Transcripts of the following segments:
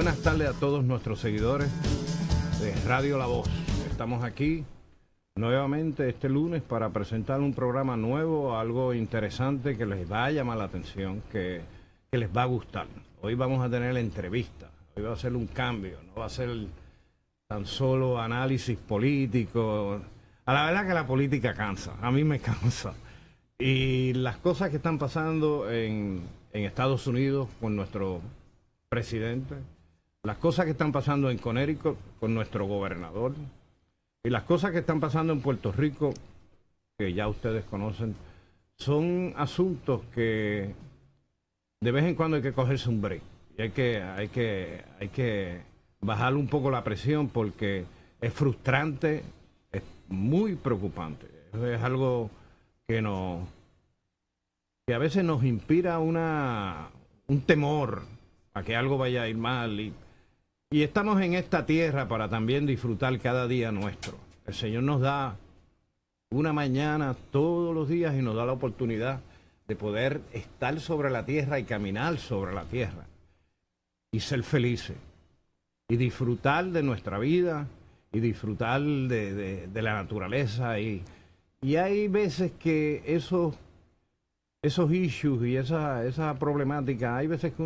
buenas tardes a todos nuestros seguidores de Radio La Voz. Estamos aquí nuevamente este lunes para presentar un programa nuevo, algo interesante que les va a llamar la atención, que les va a gustar. Hoy vamos a tener entrevistas, hoy va a ser un cambio, no va a ser tan solo análisis político. A la verdad que la política cansa, a mí me cansa. Y las cosas que están pasando en Estados Unidos con nuestro presidente, las cosas que están pasando en Connecticut con nuestro gobernador y las cosas que están pasando en Puerto Rico, que ya ustedes conocen, son asuntos que de vez en cuando hay que cogerse un break. Y hay que bajar un poco la presión porque es frustrante, es muy preocupante. Es algo que a veces nos inspira un temor a que algo vaya a ir mal y estamos en esta tierra para también disfrutar cada día nuestro. El Señor nos da una mañana todos los días y nos da la oportunidad de poder estar sobre la tierra y caminar sobre la tierra y ser felices y disfrutar de nuestra vida y disfrutar de la naturaleza y hay veces que esos issues y esa problemática, hay veces que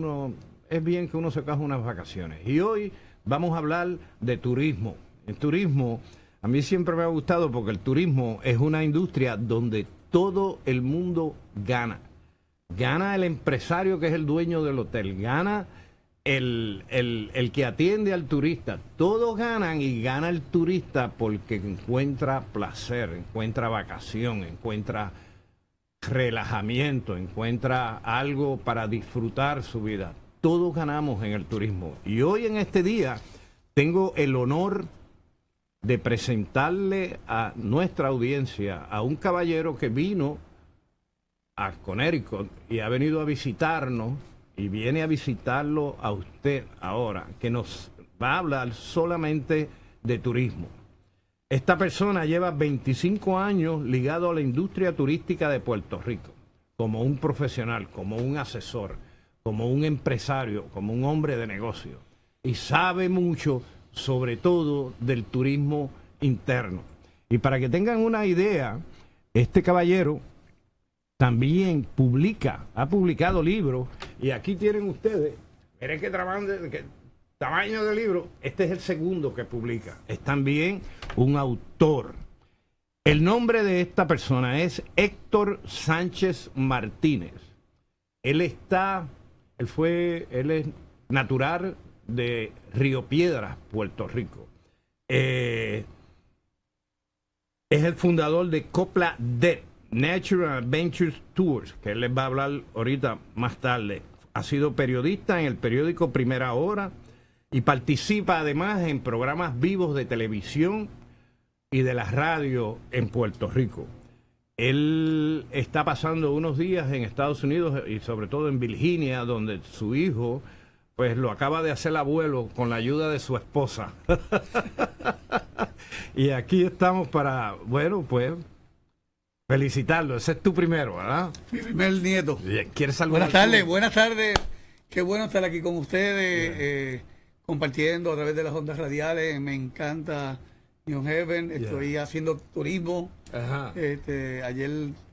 es bien que uno se coja unas vacaciones. Y hoy vamos a hablar de turismo. El turismo, a mí siempre me ha gustado porque el turismo es una industria donde todo el mundo gana. Gana el empresario que es el dueño del hotel, gana el que atiende al turista. Todos ganan y gana el turista porque encuentra placer, encuentra vacación, encuentra relajamiento, encuentra algo para disfrutar su vida. Todos ganamos en el turismo. Y hoy en este día tengo el honor de presentarle a nuestra audiencia a un caballero que vino a Connecticut y ha venido a visitarnos y viene a visitarlo a usted ahora, que nos va a hablar solamente de turismo. Esta persona lleva 25 años ligado a la industria turística de Puerto Rico, como un profesional, como un asesor, como un empresario, como un hombre de negocio. Y sabe mucho, sobre todo, del turismo interno. Y para que tengan una idea, este caballero también ha publicado libros. Y aquí tienen ustedes, miren qué tamaño de libro. Este es el segundo que publica. Es también un autor. El nombre de esta persona es Héctor Sánchez Martínez. Él es natural de Río Piedras, Puerto Rico. Es el fundador de Copla Dead Natural Adventures Tours, que él les va a hablar ahorita más tarde. Ha sido periodista en el periódico Primera Hora y participa además en programas vivos de televisión y de la radio en Puerto Rico. Él está pasando unos días en Estados Unidos y sobre todo en Virginia, donde su hijo pues lo acaba de hacer abuelo con la ayuda de su esposa. Y aquí estamos para, bueno, pues felicitarlo. Ese es tu primero, ¿verdad? Mi primer nieto. Bien. ¿Quieres saludar? Buenas tardes. Qué bueno estar aquí con ustedes, compartiendo a través de las ondas radiales. Me encanta New Heaven. Estoy haciendo turismo. Ajá. Ayer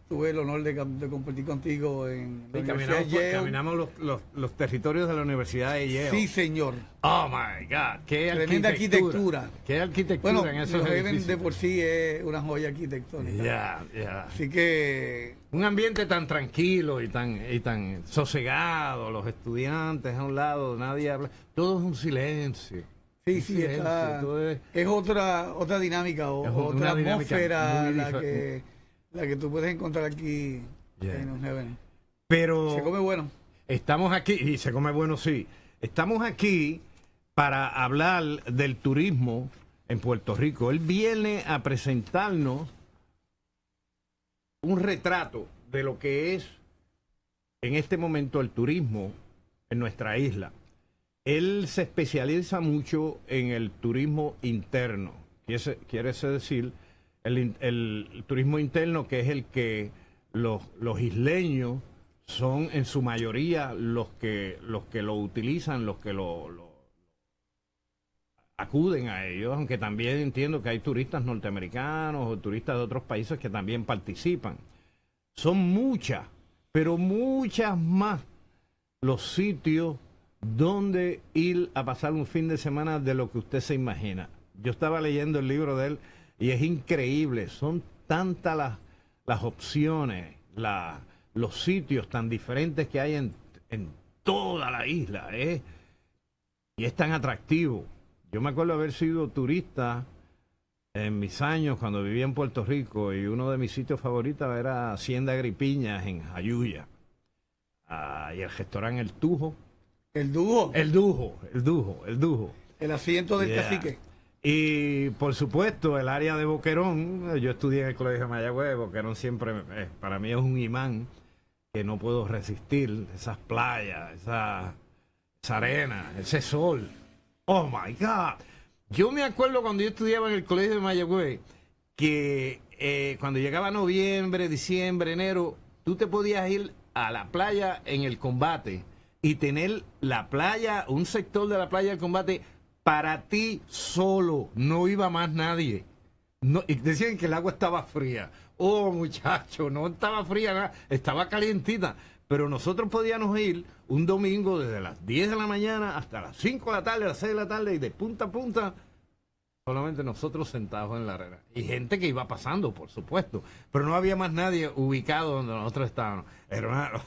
tuve el honor de compartir contigo en la Universidad de Yale. Caminamos los territorios de la Universidad de Yale. Sí, señor. Oh my God, qué tremenda arquitectura. Qué arquitectura. Bueno, en esos edificios. De por sí es una joya arquitectónica. Así que un ambiente tan tranquilo y tan sosegado, los estudiantes a un lado, nadie habla, todo es un silencio. Sí, es otra dinámica, otra atmósfera la que tú puedes encontrar aquí en un Heaven. Pero se come bueno. Estamos aquí, y se come bueno, sí. Estamos aquí para hablar del turismo en Puerto Rico. Él viene a presentarnos un retrato de lo que es en este momento el turismo en nuestra isla. Él se especializa mucho en el turismo interno, quiere decir el turismo interno, que es el que los isleños son en su mayoría los que lo utilizan, los que lo acuden a ellos, aunque también entiendo que hay turistas norteamericanos o turistas de otros países que también participan. Son muchas, pero muchas más los sitios donde ir a pasar un fin de semana de lo que usted se imagina. Yo estaba leyendo el libro de él y es increíble, son tantas las opciones, los sitios tan diferentes que hay en toda la isla, y es tan atractivo. Yo me acuerdo haber sido turista en mis años cuando vivía en Puerto Rico y uno de mis sitios favoritos era Hacienda Agripiñas en Jayuya. Y el restaurante El Tujo. ¿El Dujo? El Dujo. El asiento del cacique. Y por supuesto el área de Boquerón. Yo estudié en el Colegio de Mayagüez. Boquerón siempre para mí es un imán que no puedo resistir. Esas playas, esa arena, ese sol. Oh my God. Yo me acuerdo cuando yo estudiaba en el Colegio de Mayagüez que cuando llegaba noviembre, diciembre, enero, tú te podías ir a la playa en el Combate y tener la playa, un sector de la playa del Combate para ti solo. No iba más nadie. No, y decían que el agua estaba fría. Oh, muchacho, no estaba fría nada, estaba calientita. Pero nosotros podíamos ir un domingo desde las 10 de la mañana hasta las 5 de la tarde, a las 6 de la tarde, y de punta a punta, solamente nosotros sentados en la arena. Y gente que iba pasando, por supuesto. Pero no había más nadie ubicado donde nosotros estábamos. Hermano.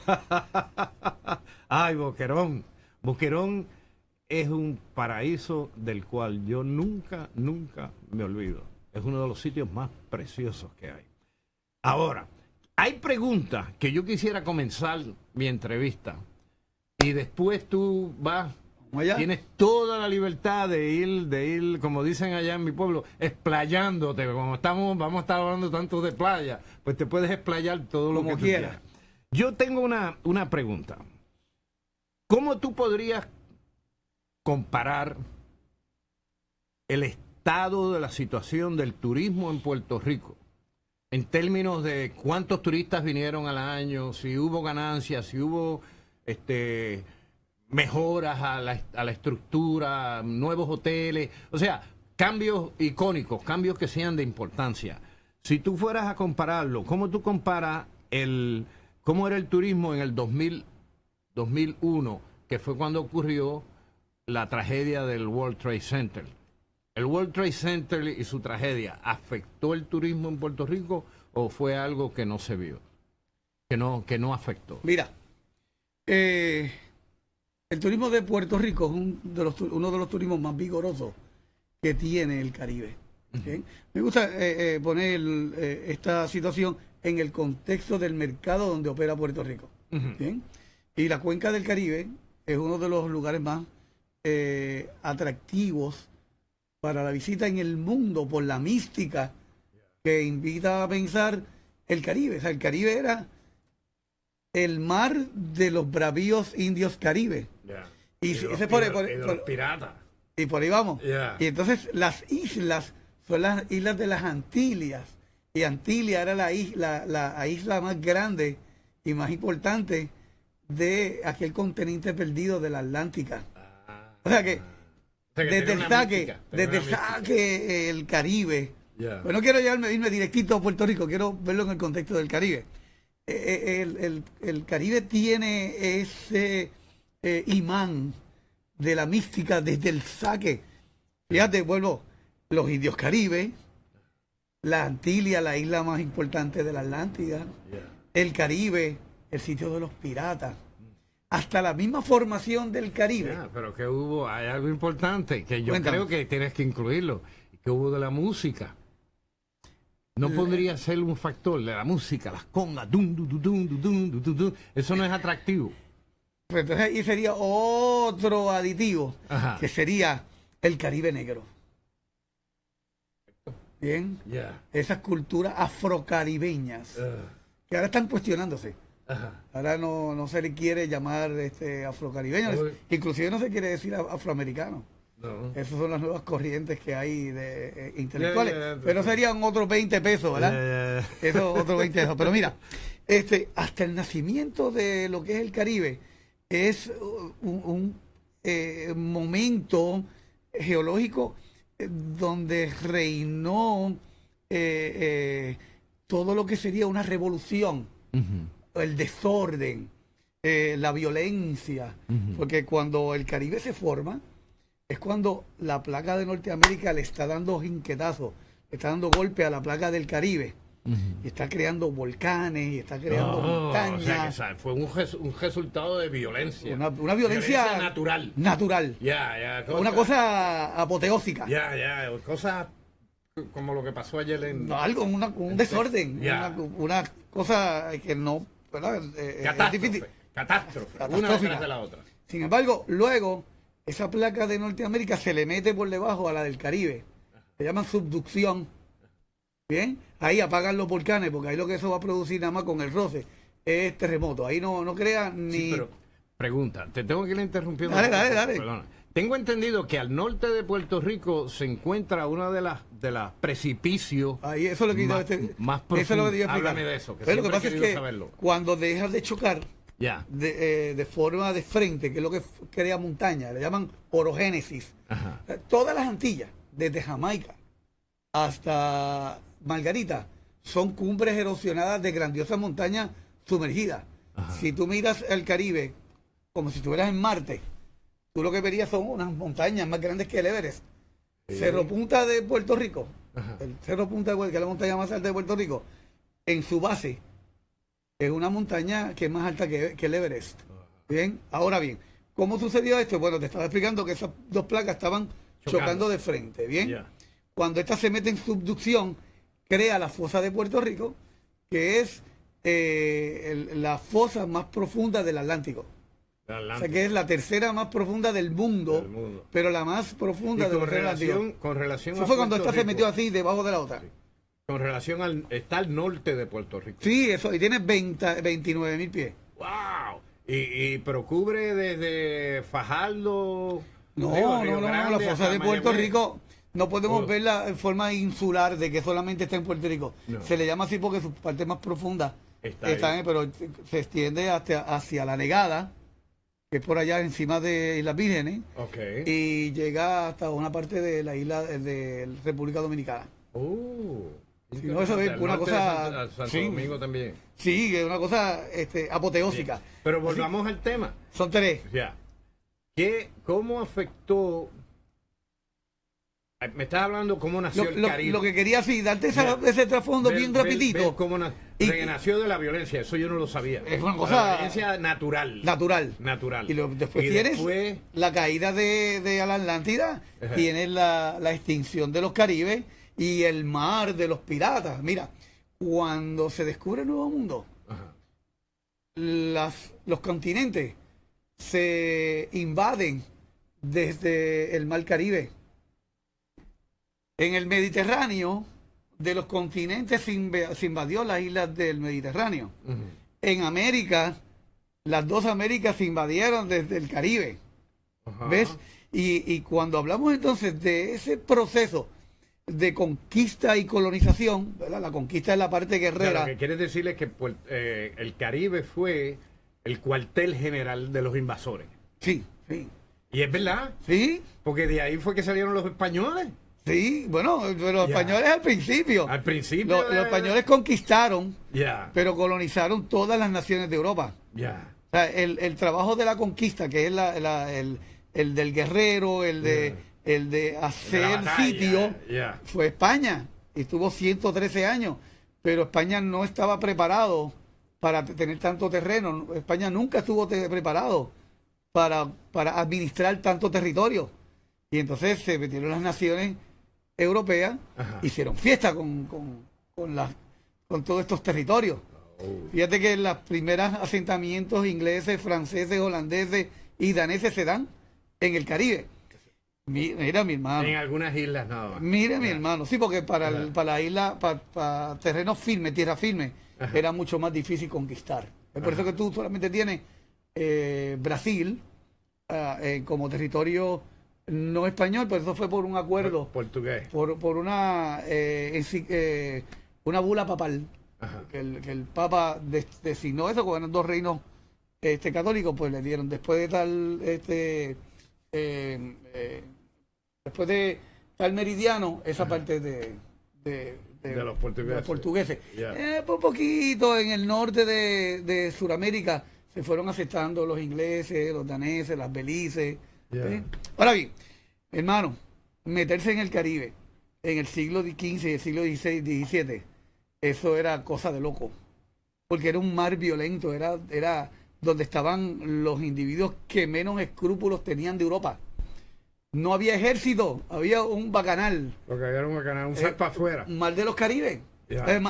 Ay, Boquerón. Boquerón es un paraíso del cual yo nunca me olvido. Es uno de los sitios más preciosos que hay. Ahora, hay preguntas que yo quisiera comenzar mi entrevista y después tú vas, tienes toda la libertad de ir, como dicen allá en mi pueblo, explayándote. Como vamos a estar hablando tanto de playa, pues te puedes explayar todo lo que quieras. Yo tengo una pregunta. ¿Cómo tú podrías comparar el estado de la situación del turismo en Puerto Rico en términos de cuántos turistas vinieron al año, si hubo ganancias, si hubo mejoras a la estructura, nuevos hoteles, o sea, cambios icónicos, cambios que sean de importancia? Si tú fueras a compararlo, ¿cómo tú comparas cómo era el turismo en el 2001, que fue cuando ocurrió la tragedia del World Trade Center? ¿El World Trade Center y su tragedia afectó el turismo en Puerto Rico o fue algo que no se vio, que no afectó? Mira, el turismo de Puerto Rico es uno de los turismos más vigorosos que tiene el Caribe. ¿Okay? Me gusta poner esta situación en el contexto del mercado donde opera Puerto Rico. ¿Bien? Y la cuenca del Caribe es uno de los lugares más atractivos para la visita en el mundo por la mística que invita a pensar el Caribe. O sea, el Caribe era el mar de los bravíos indios Caribe. Y los piratas. Y por ahí vamos. Y entonces las islas son las islas de las Antillas. Y Antillas era la isla más grande y más importante de aquel continente perdido de la Atlántica. O sea que desde el saque el Caribe. Pues no quiero irme directito a Puerto Rico, quiero verlo en el contexto del Caribe. El Caribe tiene ese imán de la mística desde el saque. Fíjate, vuelvo, los indios Caribe, la Antillas, la isla más importante de la Atlántida, el Caribe, el sitio de los piratas. Hasta la misma formación del Caribe. Pero que hubo, hay algo importante que yo creo que tienes que incluirlo, que hubo de la música. No podría ser un factor de la música, las congas, eso no es atractivo. Pues entonces ahí sería otro aditivo, que sería el Caribe negro. Bien, esas culturas afrocaribeñas que ahora están cuestionándose. Ahora no se le quiere llamar afrocaribeño, inclusive no se quiere decir afroamericano. No. Esas son las nuevas corrientes que hay de intelectuales, pero serían otros 20 pesos, ¿verdad? Esos otros 20 pesos. Pero mira, hasta el nacimiento de lo que es el Caribe es un momento geológico donde reinó todo lo que sería una revolución, el desorden, la violencia, porque cuando el Caribe se forma, es cuando la placa de Norteamérica le está dando jinquetazos, le está dando golpe a la placa del Caribe. Y está creando volcanes, y está creando montañas. O sea, que fue un resultado de violencia. Una violencia natural. Natural. Una cosa apoteósica. Cosas como lo que pasó ayer en... un desorden. Una cosa que no... Catástrofe. Una detrás de la otra. Sin embargo, luego, esa placa de Norteamérica se le mete por debajo a la del Caribe. Se llama subducción. Bien, ahí apagan los volcanes, porque ahí lo que eso va a producir nada más con el roce es terremoto. Ahí no crea ni... Sí, pero, pregunta, te tengo que ir interrumpiendo. Dale. Perdona. Tengo entendido que al norte de Puerto Rico se encuentra una de las precipicios ahí, eso es lo que más profundos. Eso es lo que yo Háblame de eso, que pero lo que pasa es que saberlo. cuando dejas de chocar de forma de frente, que es lo que crea montaña, le llaman orogénesis. Todas las Antillas, desde Jamaica hasta Margarita, son cumbres erosionadas de grandiosas montañas sumergidas. Si tú miras el Caribe como si estuvieras en Marte, tú lo que verías son unas montañas más grandes que el Everest. Cerro Punta de Puerto Rico, el Cerro Punta de Puerto Rico, que es la montaña más alta de Puerto Rico, en su base es una montaña que es más alta que el Everest. Bien, ahora bien, ¿cómo sucedió esto? Bueno, te estaba explicando que esas dos placas estaban chocando de frente. Bien, cuando esta se mete en subducción, crea la fosa de Puerto Rico, que es la fosa más profunda del Atlántico. O sea, que es la tercera más profunda del mundo, pero la más profunda del Atlántico. Con relación eso fue cuando esta se metió así debajo de la otra. Sí. Con relación está al norte de Puerto Rico. Sí, eso, y tiene 29.000 pies. ¡Wow! Pero cubre desde Fajardo... No, la fosa de Puerto Rico... No podemos verla en forma insular de que solamente está en Puerto Rico. No. Se le llama así porque su parte más profunda está pero se extiende hacia la Negada, que es por allá encima de Islas Vírgenes, y llega hasta una parte de la isla de República Dominicana. Si no, eso es una cosa... Santo Domingo también. Sí, es una cosa apoteósica. Sí. Pero volvamos al tema. Son tres. ¿Cómo afectó... Me estás hablando cómo nació el Caribe. Lo que quería darte ese trasfondo bien rapidito. Cómo renació de la violencia, eso yo no lo sabía. Es una cosa... violencia natural. Y después tienes la caída de la Atlántida, tienes la extinción de los Caribes y el mar de los piratas. Mira, cuando se descubre el Nuevo Mundo, los continentes se invaden desde el mar Caribe. En el Mediterráneo, de los continentes se invadió las islas del Mediterráneo. En América, las dos Américas se invadieron desde el Caribe. ¿Ves? Y cuando hablamos entonces de ese proceso de conquista y colonización, ¿verdad? La conquista es la parte guerrera. Lo que quieres decir es que el Caribe fue el cuartel general de los invasores. Sí. ¿Y es verdad? Sí. Porque de ahí fue que salieron los españoles. Sí, bueno, pero los españoles al principio. Al principio. Los españoles conquistaron, pero colonizaron todas las naciones de Europa. O sea, el trabajo de la conquista, que es el del guerrero, el de hacer sitio, fue España. Y estuvo 113 años. Pero España no estaba preparado para tener tanto terreno. España nunca estuvo preparado para administrar tanto territorio. Y entonces se metieron las naciones europeas, hicieron fiesta con todos estos territorios. Fíjate que los primeros asentamientos ingleses, franceses, holandeses y daneses se dan en el Caribe. Mira, mi hermano. En algunas islas nada más. Mira, mi hermano. Sí, porque para la isla, para terreno firme, tierra firme, era mucho más difícil conquistar. Es por eso que tú solamente tienes Brasil como territorio no español, pero eso fue por un acuerdo portugués, por una bula papal, que el Papa designó eso, cuando eran dos reinos católicos, pues le dieron después de tal Después de tal meridiano, esa parte de los portugueses. Por poquito en el norte de Sudamérica se fueron aceptando los ingleses, los daneses, las belices. Ahora bien, hermano, meterse en el Caribe en el siglo XV y el siglo XVI, XVII, eso era cosa de loco, porque era un mar violento, era donde estaban los individuos que menos escrúpulos tenían de Europa. No había ejército, había un bacanal. Lo que había era un bacanal, un salpa afuera. Mar de los Caribes,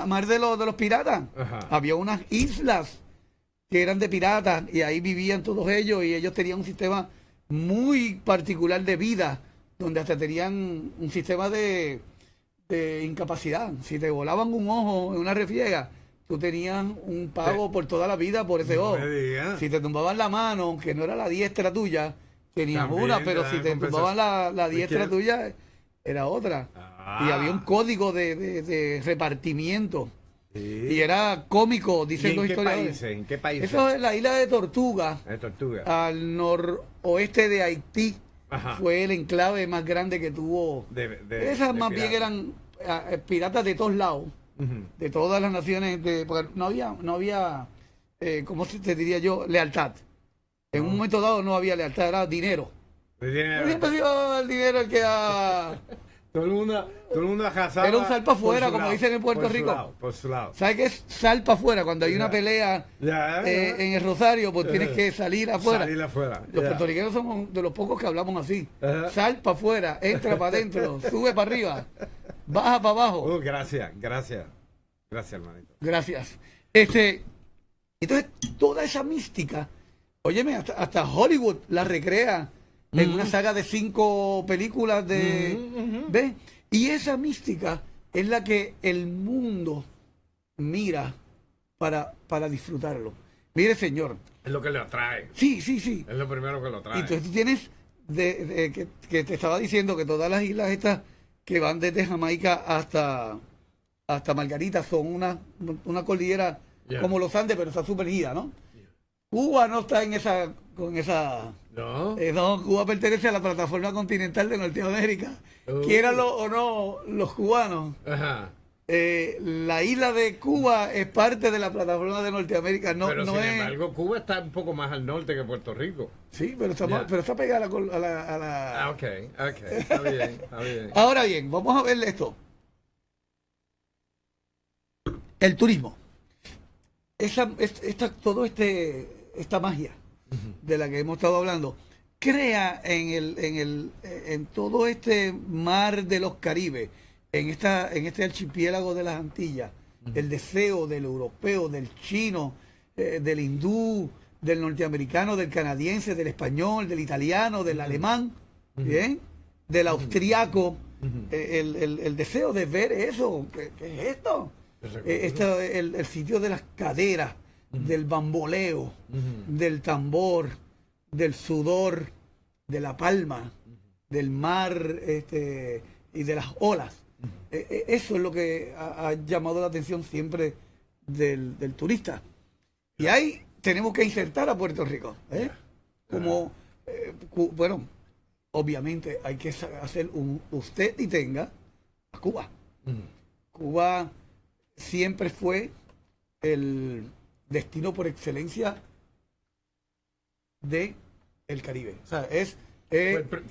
mar de los piratas. Había unas islas que eran de piratas y ahí vivían todos ellos y ellos tenían un sistema muy particular de vida, donde hasta tenían un sistema de incapacidad. Si te volaban un ojo en una refriega, tú tenías un pago por toda la vida por ese ojo. Si te tumbaban la mano, que no era la diestra tuya, tenías una, pero si te tumbaban la diestra tuya, era otra. Y había un código de repartimiento. Sí. Y era cómico, dicen los historiadores. ¿En qué países? Eso es la isla de Tortuga, al noroeste de Haití. Fue el enclave más grande que tuvo. Esas más bien eran piratas de todos lados, de todas las naciones. Porque no había ¿cómo te diría yo? Lealtad. En un momento dado no había lealtad, era dinero. Siempre ha sido el dinero el que ha... Todo el mundo ajazaba. Era un sal para afuera, como dicen en Puerto Rico. Por su lado. ¿Sabes qué es sal para afuera? Cuando hay una pelea en el Rosario, pues tienes que salir afuera. Los puertorriqueños somos de los pocos que hablamos así. Sal para afuera, entra para adentro, sube para arriba, baja para abajo. Gracias, hermanito. Gracias. Entonces, toda esa mística, óyeme, hasta Hollywood la recrea en una saga de 5 películas ¿ves? Y esa mística es la que el mundo mira para disfrutarlo. Mire, señor. Es lo que le atrae. Sí. Es lo primero que lo atrae. Y entonces tú tienes, que te estaba diciendo que todas las islas estas que van desde Jamaica hasta Margarita son una cordillera como los Andes, pero está sumergida, ¿no? Cuba no está con esa... No. No, Cuba pertenece a la plataforma continental de Norteamérica. Quieranlo o no los cubanos. La isla de Cuba es parte de la plataforma de Norteamérica. Pero sin embargo, Cuba está un poco más al norte que Puerto Rico. Sí, pero está pegada a la... Ok. Está bien. Ahora bien, vamos a ver esto. El turismo. Esta magia de la que hemos estado hablando crea en todo este mar de los Caribes, en este archipiélago de las Antillas, el deseo del europeo, del chino, del hindú, del norteamericano, del canadiense, del español, del italiano, del alemán, ¿bien? Del austriaco, el deseo de ver eso. ¿Qué es esto? El sitio de las caderas, del bamboleo, del tambor, del sudor, de la palma, del mar y de las olas. Eso es lo que ha llamado la atención siempre del turista. Y ahí tenemos que insertar a Puerto Rico. Bueno, obviamente hay que hacer usted y tenga a Cuba. Cuba siempre fue el destino por excelencia de el Caribe. O sea,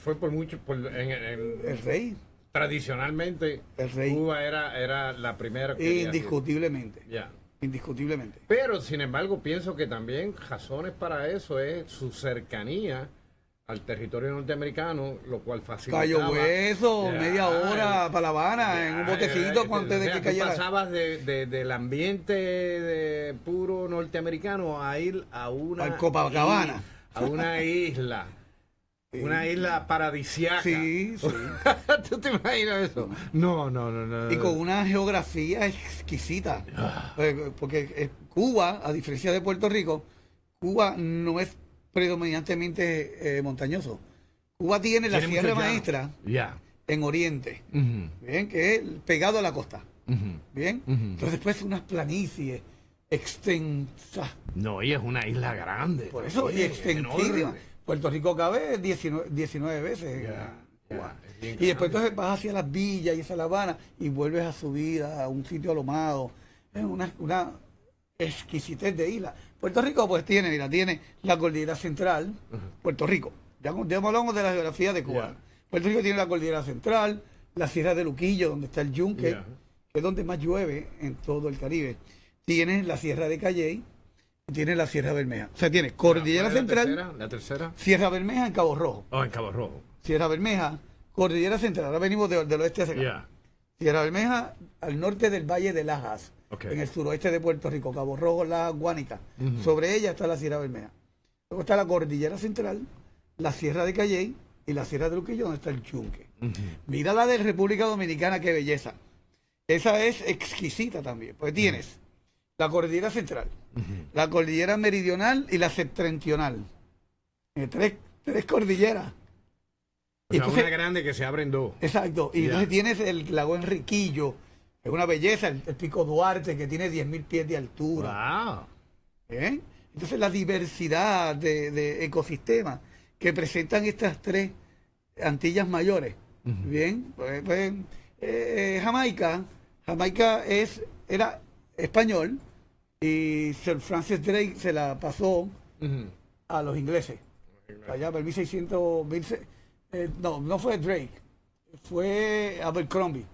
fue por mucho el rey. Tradicionalmente el rey. Cuba era la primera indiscutiblemente. Indiscutiblemente. Pero sin embargo pienso que también razones para eso es su cercanía al territorio norteamerano, lo cual facilitaba. Cayo Hueso, media hora para La Habana, en un botecito antes de que cayera. Pasabas del ambiente puro norteamericano a ir a una Copacabana, a una isla. Una isla paradisiaca. Sí. ¿Tú te imaginas eso? No. Y con una geografía exquisita. Porque Cuba, a diferencia de Puerto Rico, Cuba no es predominantemente montañoso. Cuba tiene la Sierra Maestra en Oriente, bien, que es pegado a la costa. Bien. Entonces después unas planicies extensas. No, y es una isla grande. Por eso, y extensísima. Puerto Rico cabe 19 veces Y después entonces vas hacia las villas y hacia La Habana y vuelves a subir a un sitio alomado. Es una exquisitez de isla. Puerto Rico pues tiene la cordillera central, Puerto Rico. Ya hablamos de la geografía de Cuba. Puerto Rico tiene la cordillera central, la Sierra de Luquillo, donde está el Yunque, que es donde más llueve en todo el Caribe. Tienes la Sierra de Calley y tienes la Sierra Bermeja. O sea, tienes cordillera central, la tercera. Sierra Bermeja en Cabo Rojo. En Cabo Rojo. Sierra Bermeja, cordillera central. Ahora venimos del oeste hacia acá. Sierra Bermeja al norte del Valle de Lajas, en el suroeste de Puerto Rico, Cabo Rojo, la Guánica. Sobre ella está la Sierra Bermeja. Luego está la cordillera central, la Sierra de Calley y la Sierra de Luquillo, donde está el Yunque. Mira la de República Dominicana, qué belleza. Esa es exquisita también, pues tienes la cordillera central, la cordillera meridional y la septentrional. Tres cordilleras. O sea, entonces, una grande que se abre en dos. Exacto. Y entonces tienes el lago Enriquillo, es una belleza, el pico Duarte, que tiene 10.000 pies de altura. Wow. Entonces la diversidad de ecosistemas que presentan estas tres Antillas mayores. Bien, pues Jamaica era español y Sir Francis Drake se la pasó a los ingleses. Allá por 1600, no fue Drake, fue Abercrombie.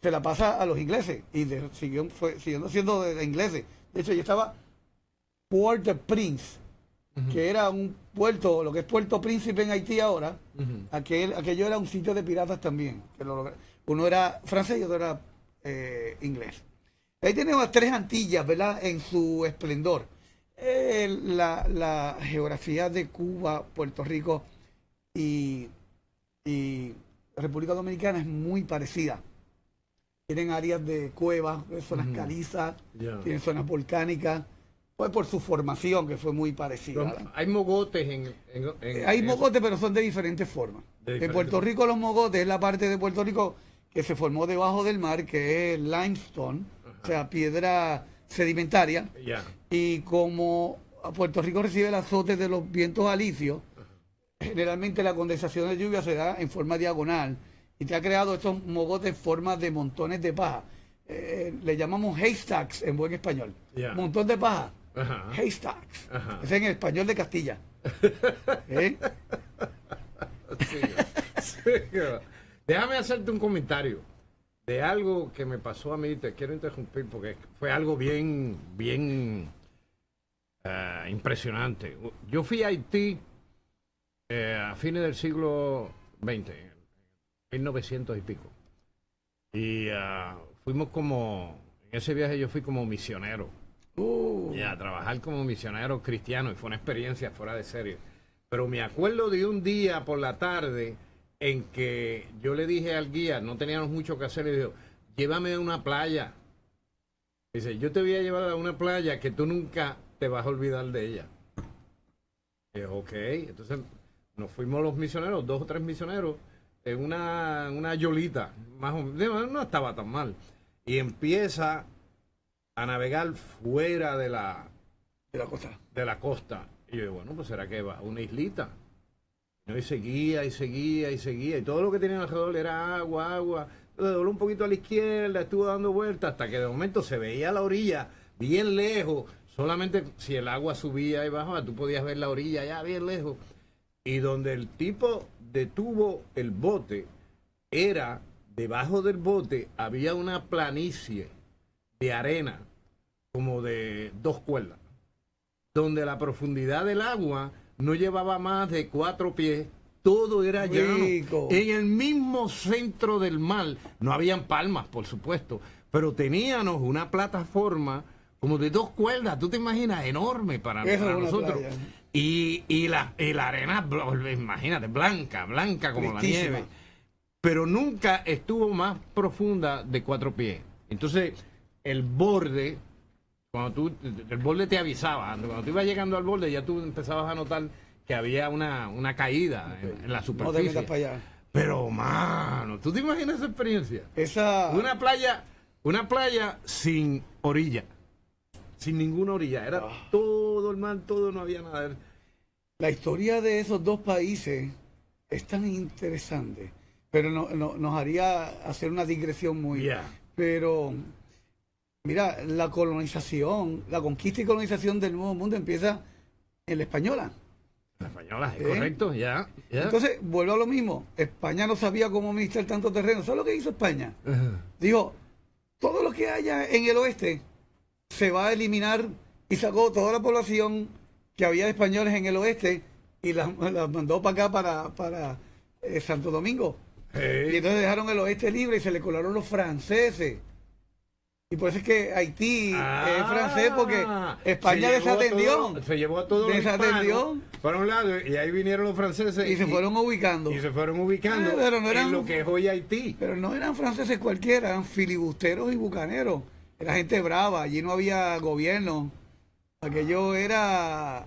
Se la pasa a los ingleses y siguiendo siendo de ingleses. De hecho, ya estaba Port-au-Prince, que era un puerto, lo que es Puerto Príncipe en Haití ahora. Aquello era un sitio de piratas también. Uno era francés y otro era inglés. Ahí tenemos tres Antillas, ¿verdad? En su esplendor. La geografía de Cuba, Puerto Rico y República Dominicana es muy parecida. Tienen áreas de cuevas, zonas calizas, tienen zonas volcánicas. Pues por su formación, que fue muy parecida. Hay mogotes hay mogotes, pero son de diferentes formas. En Puerto Rico los mogotes es la parte de Puerto Rico que se formó debajo del mar, que es limestone, o sea, piedra sedimentaria. Y como Puerto Rico recibe el azote de los vientos alisios, generalmente la condensación de lluvia se da en forma diagonal y te ha creado estos mogotes en forma de montones de paja. Le llamamos haystacks en buen español. Montón de paja. Haystacks. Es en español de Castilla. Déjame hacerte un comentario de algo que me pasó a mí. Te quiero interrumpir porque fue algo bien impresionante. Yo fui a Haití a fines del siglo XX, 1900 y pico. Y fuimos en ese viaje yo fui como misionero. A trabajar como misionero cristiano y fue una experiencia fuera de serie. Pero me acuerdo de un día por la tarde en que yo le dije al guía, no teníamos mucho que hacer, le dijo, llévame a una playa. Dice, yo te voy a llevar a una playa que tú nunca te vas a olvidar de ella. Y yo, ok. Entonces nos fuimos los misioneros, 2 o 3 misioneros, en una yolita, más o menos, no estaba tan mal. Y empieza a navegar fuera de la costa. Y yo, bueno, pues será que va a una islita. Y seguía, y todo lo que tenía alrededor era agua. Entonces dobló un poquito a la izquierda, estuvo dando vueltas, hasta que de momento se veía la orilla bien lejos. Solamente si el agua subía y bajaba, tú podías ver la orilla ya bien lejos. Y donde el tipo detuvo el bote, era debajo del bote, había una planicie de arena, como de 2 cuerdas, donde la profundidad del agua no llevaba más de 4 pies, todo era llano. En el mismo centro del mar, no habían palmas, por supuesto, pero teníamos una plataforma como de 2 cuerdas, tú te imaginas, enorme para nosotros. Y la arena, imagínate, blanca como la nieve. Pero nunca estuvo más profunda de 4 pies. Entonces, el borde te avisaba. Cuando tú ibas llegando al borde, ya tú empezabas a notar que había una caída en la superficie. No te metas para allá. Pero, mano, ¿tú te imaginas esa experiencia? Una playa sin orilla. Sin ninguna orilla. Era todo el mar, todo, no había nada. La historia de esos 2 países es tan interesante, pero nos haría hacer una digresión muy... Pero, mira, la colonización, la conquista y colonización del Nuevo Mundo empieza en la española. La española, es correcto, ya. Entonces, vuelvo a lo mismo. España no sabía cómo administrar tanto terreno. ¿Sabes lo que hizo España? Dijo, todo lo que haya en el oeste se va a eliminar, y sacó toda la población que había de españoles en el oeste y las mandó para acá, para Santo Domingo. Y entonces dejaron el oeste libre y se le colaron los franceses. Y por eso es que Haití es francés, porque España desatendió. Se llevó a todos los hispanos para un lado, y ahí vinieron los franceses. Y se fueron ubicando. Pero no eran, en lo que es hoy Haití. Pero no eran franceses cualquiera, eran filibusteros y bucaneros. Era gente brava, allí no había gobierno. Aquello era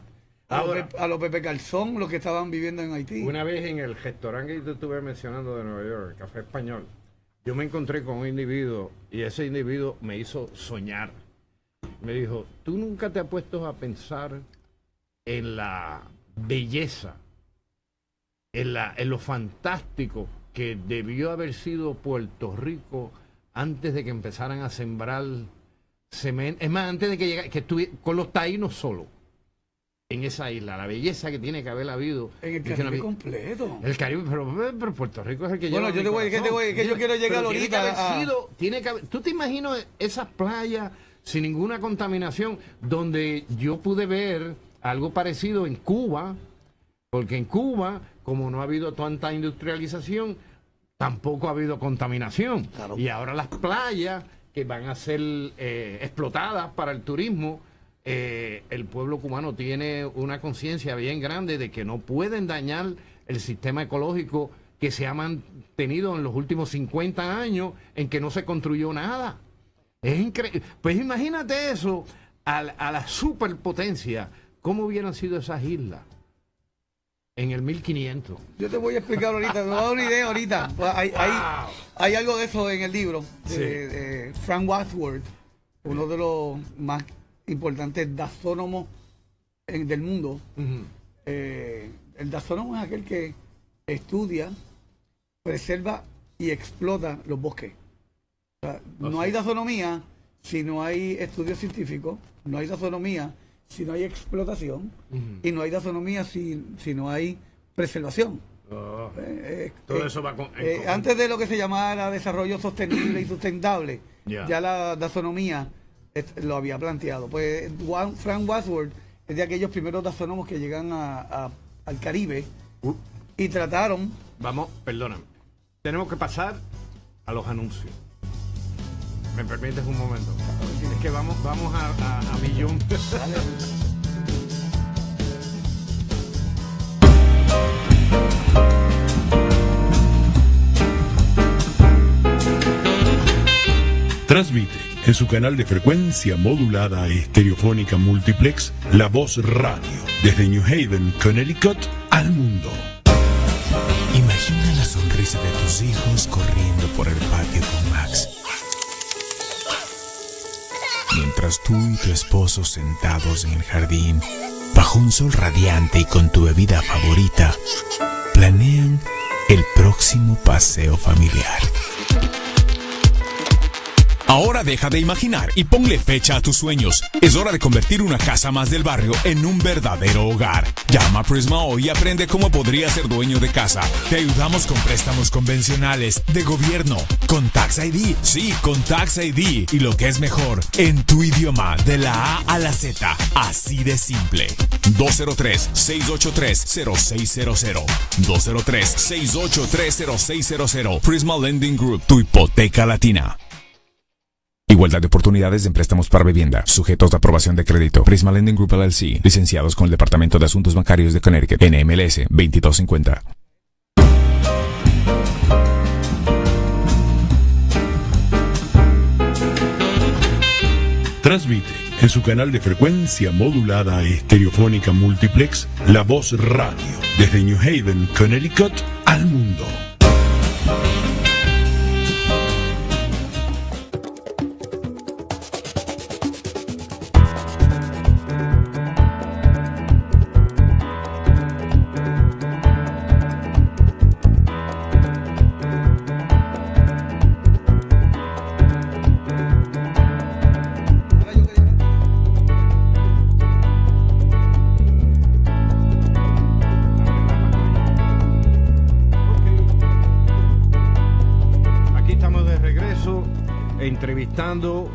a los Pepe Calzón los que estaban viviendo en Haití. Una vez en el restaurante que tú estuve mencionando de Nueva York, el Café Español, yo me encontré con un individuo y ese individuo me hizo soñar. Me dijo, ¿tú nunca te has puesto a pensar en la belleza, en lo fantástico que debió haber sido Puerto Rico antes de que empezaran a sembrar cemento? Es más, antes de que llegara, que estuviera con los taínos solo en esa isla, la belleza que tiene que haber habido en el Caribe completo. El Caribe, pero Puerto Rico es el que lleva. Bueno, yo quiero llegar ahorita. ¿Tú te imaginas esas playas sin ninguna contaminación, donde yo pude ver algo parecido en Cuba? Porque en Cuba, como no ha habido tanta industrialización, tampoco ha habido contaminación. Claro. Y ahora las playas que van a ser explotadas para el turismo, el pueblo cubano tiene una conciencia bien grande de que no pueden dañar el sistema ecológico que se ha mantenido en los últimos 50 años en que no se construyó nada. Es increíble. Pues imagínate eso a la superpotencia, cómo hubieran sido esas islas en el 1500. Yo te voy a explicar ahorita, te voy a dar una idea ahorita. Hay algo de eso en el libro de Frank Wadsworth, uno de los más importantes dazónomos del mundo. El dazónomo es aquel que estudia, preserva y explota los bosques. O sea, no hay dazonomía si no hay estudios científicos, no hay dazonomía si no hay explotación, y no hay dazonomía si no hay preservación. Todo eso va con... antes de lo que se llamara desarrollo sostenible y sustentable, ya la dazonomía lo había planteado. Pues Frank Wadsworth es de aquellos primeros dazónomos que llegan al Caribe y trataron... Vamos, perdóname. Tenemos que pasar a los anuncios. ¿Me permites un momento? Es que vamos a millón. Transmite en su canal de frecuencia modulada estereofónica multiplex La Voz Radio desde New Haven, Connecticut al mundo. Imagina la sonrisa de tus hijos corriendo por el patio con Max. Mientras tú y tu esposo sentados en el jardín, bajo un sol radiante y con tu bebida favorita, planean el próximo paseo familiar. Ahora deja de imaginar y ponle fecha a tus sueños. Es hora de convertir una casa más del barrio en un verdadero hogar. Llama a Prisma hoy y aprende cómo podrías ser dueño de casa. Te ayudamos con préstamos convencionales, de gobierno, con Tax ID. Sí, con Tax ID. Y lo que es mejor, en tu idioma, de la A a la Z. Así de simple. 203-683-0600. 203-683-0600. Prisma Lending Group, tu hipoteca latina. Igualdad de oportunidades en préstamos para vivienda, sujetos de aprobación de crédito. Prisma Lending Group LLC, licenciados con el Departamento de Asuntos Bancarios de Connecticut, NMLS 2250. Transmite en su canal de frecuencia modulada estereofónica multiplex La Voz Radio desde New Haven, Connecticut al mundo. entrevistando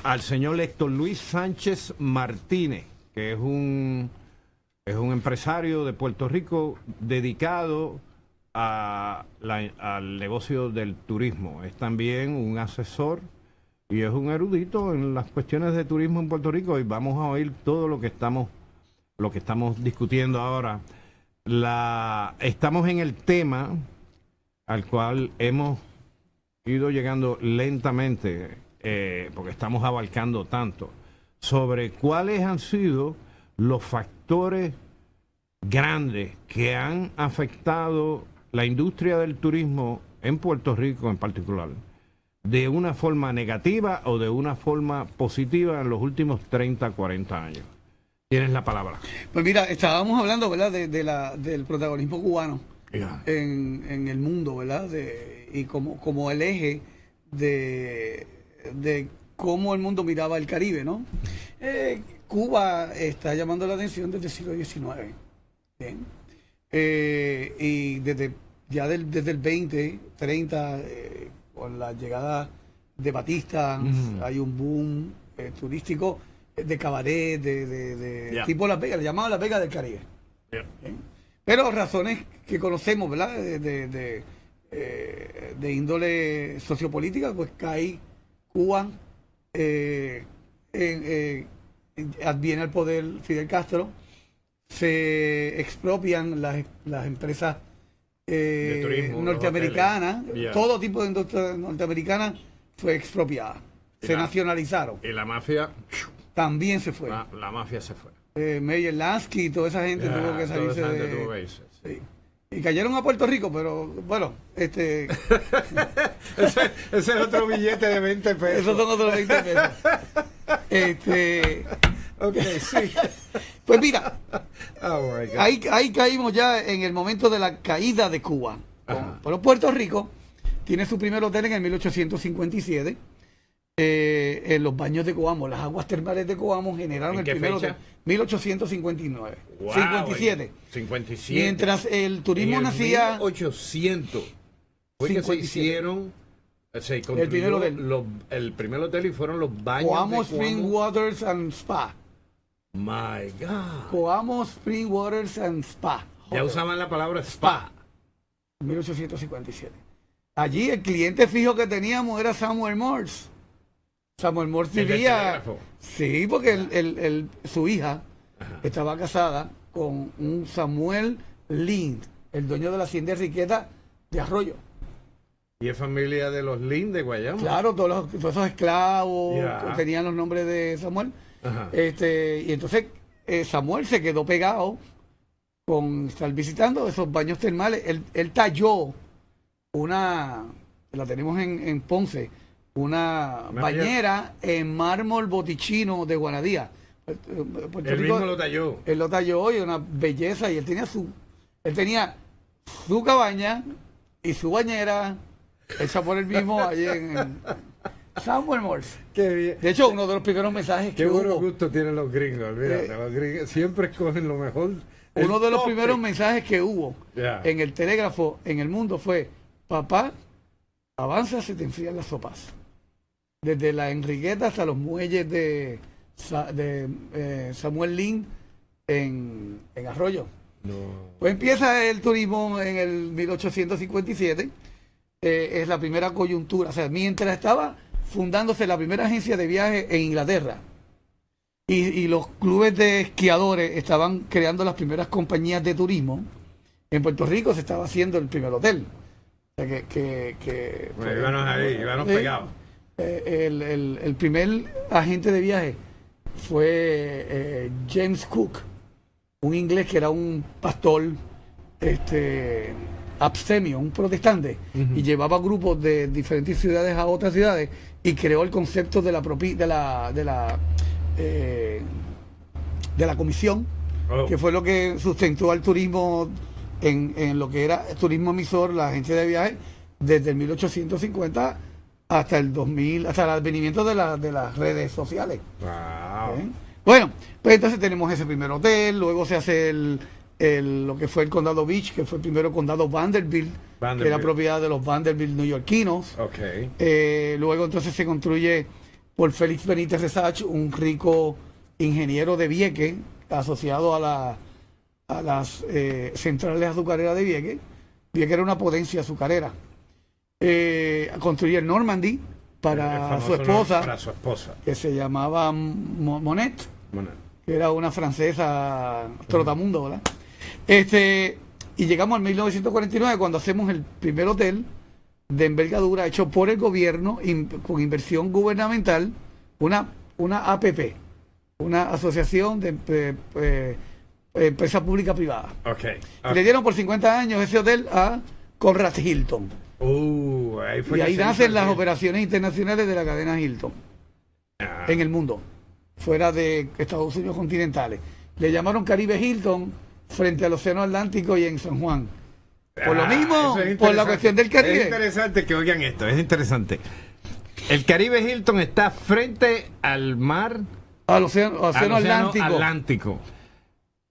al señor Héctor Luis Sánchez Martínez, que es un empresario de Puerto Rico dedicado al negocio del turismo. Es también un asesor y es un erudito en las cuestiones de turismo en Puerto Rico, y vamos a oír todo lo que estamos discutiendo ahora. Estamos en el tema al cual hemos ido llegando lentamente, porque estamos abarcando tanto, sobre cuáles han sido los factores grandes que han afectado la industria del turismo en Puerto Rico en particular, de una forma negativa o de una forma positiva en los últimos 30, 40 años. Tienes la palabra. Pues mira, estábamos hablando, ¿verdad?, del protagonismo cubano en el mundo, ¿verdad? Y como el eje de cómo el mundo miraba el Caribe, ¿no? Cuba está llamando la atención desde el siglo XIX. Bien. Y desde el 20, 30, con la llegada de Batista, hay un boom turístico de cabaret, tipo Las Vegas, le llamaban Las Vegas del Caribe. Pero razones que conocemos, ¿verdad?, de índole sociopolítica, pues cae Cuba, adviene al poder Fidel Castro, se expropian las empresas de turismo, norteamericanas, todo tipo de industria norteamericana fue expropiada, se nacionalizaron. Y la mafia también se fue. La mafia se fue. Meyer Lansky y toda esa gente tuvo que salirse de... Sí. Y cayeron a Puerto Rico, pero bueno, ese es otro billete de 20 pesos. Esos son otros 20 pesos. Ok, sí. Pues mira, ahí caímos ya en el momento de la caída de Cuba. Pero Puerto Rico tiene su primer hotel en el 1857. En los baños de Coamo, las aguas termales de Coamo generaron el primer hotel. 1859. Wow, 57. Mientras el turismo nacía. 1800. Fue que se hicieron. Se construyó el primer hotel y fueron los baños Coamo de Spring Waters and Spa. My God. Coamo Spring Waters and Spa. Ya usaban la palabra spa. 1857. Allí el cliente fijo que teníamos era Samuel Morse. Samuel Morse vivía. Sí, porque su hija estaba casada con un Samuel Lind, el dueño de la hacienda Enriqueta de Arroyo. Y es familia de los Lind de Guayama. Claro, todos esos esclavos tenían los nombres de Samuel. Y entonces Samuel se quedó pegado con estar visitando esos baños termales. Él talló la tenemos en Ponce, una bañera en mármol botichino de Guanadía. Él mismo lo talló. Él lo talló y una belleza, y él tenía su cabaña y su bañera hecha por él mismo allí en Samuel Morse. Qué bien. De hecho, uno de los primeros mensajes que hubo. Qué buenos gustos tienen los gringos, olvídate, los gringos siempre escogen lo mejor. Uno de los primeros mensajes que hubo en el telégrafo en el mundo fue: papá, avanza, se te enfrían las sopas. Desde la Enriqueta hasta los muelles de Samuel Lind en Arroyo. No. Pues empieza el turismo en el 1857. Es la primera coyuntura. O sea, mientras estaba fundándose la primera agencia de viaje en Inglaterra y los clubes de esquiadores estaban creando las primeras compañías de turismo, en Puerto Rico se estaba haciendo el primer hotel. O sea, bueno, íbamos pegados. El primer agente de viaje fue James Cook, un inglés que era un pastor abstemio, un protestante, y llevaba grupos de diferentes ciudades a otras ciudades y creó el concepto de la comisión, que fue lo que sustentó al turismo en lo que era el turismo emisor, la agencia de viajes, desde el 1850 hasta el 2000, hasta el advenimiento de las redes sociales. Wow. Bueno, pues entonces tenemos ese primer hotel, luego se hace lo que fue el condado Beach, que fue el primero condado Vanderbilt, que era propiedad de los Vanderbilt neoyorquinos. Luego entonces se construye por Félix Benítez Resach, un rico ingeniero de Vieques, asociado a las centrales azucareras de Vieques. Vieques era una potencia azucarera. Construye el Normandy para su esposa, que se llamaba Monet, que era una francesa trotamundo, ¿verdad? Y llegamos al 1949 cuando hacemos el primer hotel de envergadura hecho por el gobierno con inversión gubernamental, una APP, una asociación de empresa pública privada. Le dieron por 50 años ese hotel a Conrad Hilton. Y ahí nacen las operaciones internacionales de la cadena Hilton en el mundo, fuera de Estados Unidos continentales. Le llamaron Caribe Hilton frente al Océano Atlántico y en San Juan. Por lo mismo, por la cuestión del Caribe. Es interesante que oigan esto, es interesante. El Caribe Hilton está frente al mar, al océano Atlántico.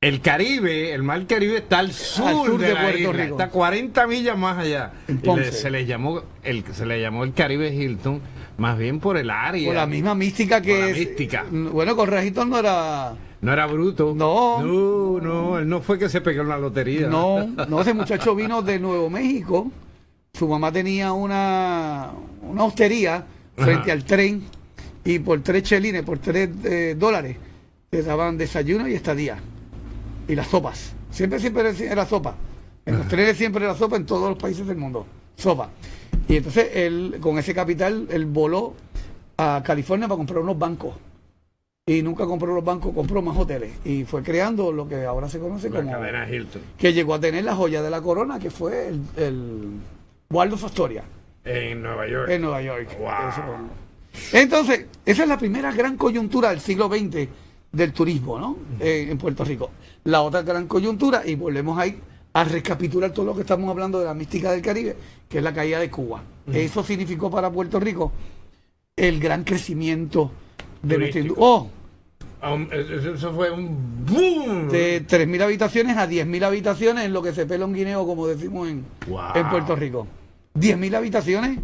El Caribe, el mar Caribe está al sur de Puerto Rico. Está 40 millas más allá. Se le llamó el Caribe Hilton, más bien por el área. Por la misma mística Bueno, Conrad Hilton no era bruto. No, él no fue que se pegó en la lotería. No, ese muchacho vino de Nuevo México. Su mamá tenía una hostería frente al tren, y por 3 chelines, por $3, te daban desayuno y estadía. Y las sopas. Siempre era sopa. En los trenes siempre era sopa, en todos los países del mundo. Sopa. Y entonces él, con ese capital, él voló a California para comprar unos bancos. Y nunca compró los bancos, compró más hoteles. Y fue creando lo que ahora se conoce como la cadena Hilton. Que llegó a tener la joya de la corona, que fue el Waldorf Astoria. En Nueva York. Wow. Entonces, esa es la primera gran coyuntura del siglo XX del turismo, ¿no? En Puerto Rico. La otra gran coyuntura, y volvemos ahí a recapitular todo lo que estamos hablando de la mística del Caribe, que es la caída de Cuba. Eso significó para Puerto Rico el gran crecimiento de nuestra industria. Eso fue un boom. De 3.000 habitaciones a 10.000 habitaciones en lo que se pela un guineo, como decimos en Puerto Rico. 10.000 habitaciones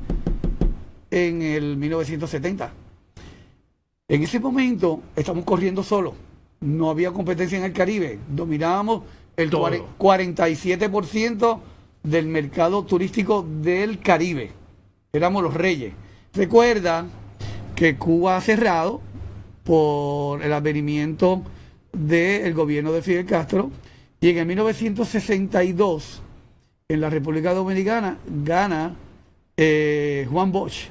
en el 1970. En ese momento estamos corriendo solos. No había competencia en el Caribe. Dominábamos el 47% del mercado turístico del Caribe. Éramos los reyes. Recuerda que Cuba ha cerrado por el advenimiento del gobierno de Fidel Castro, y en el 1962 en la República Dominicana gana Juan Bosch,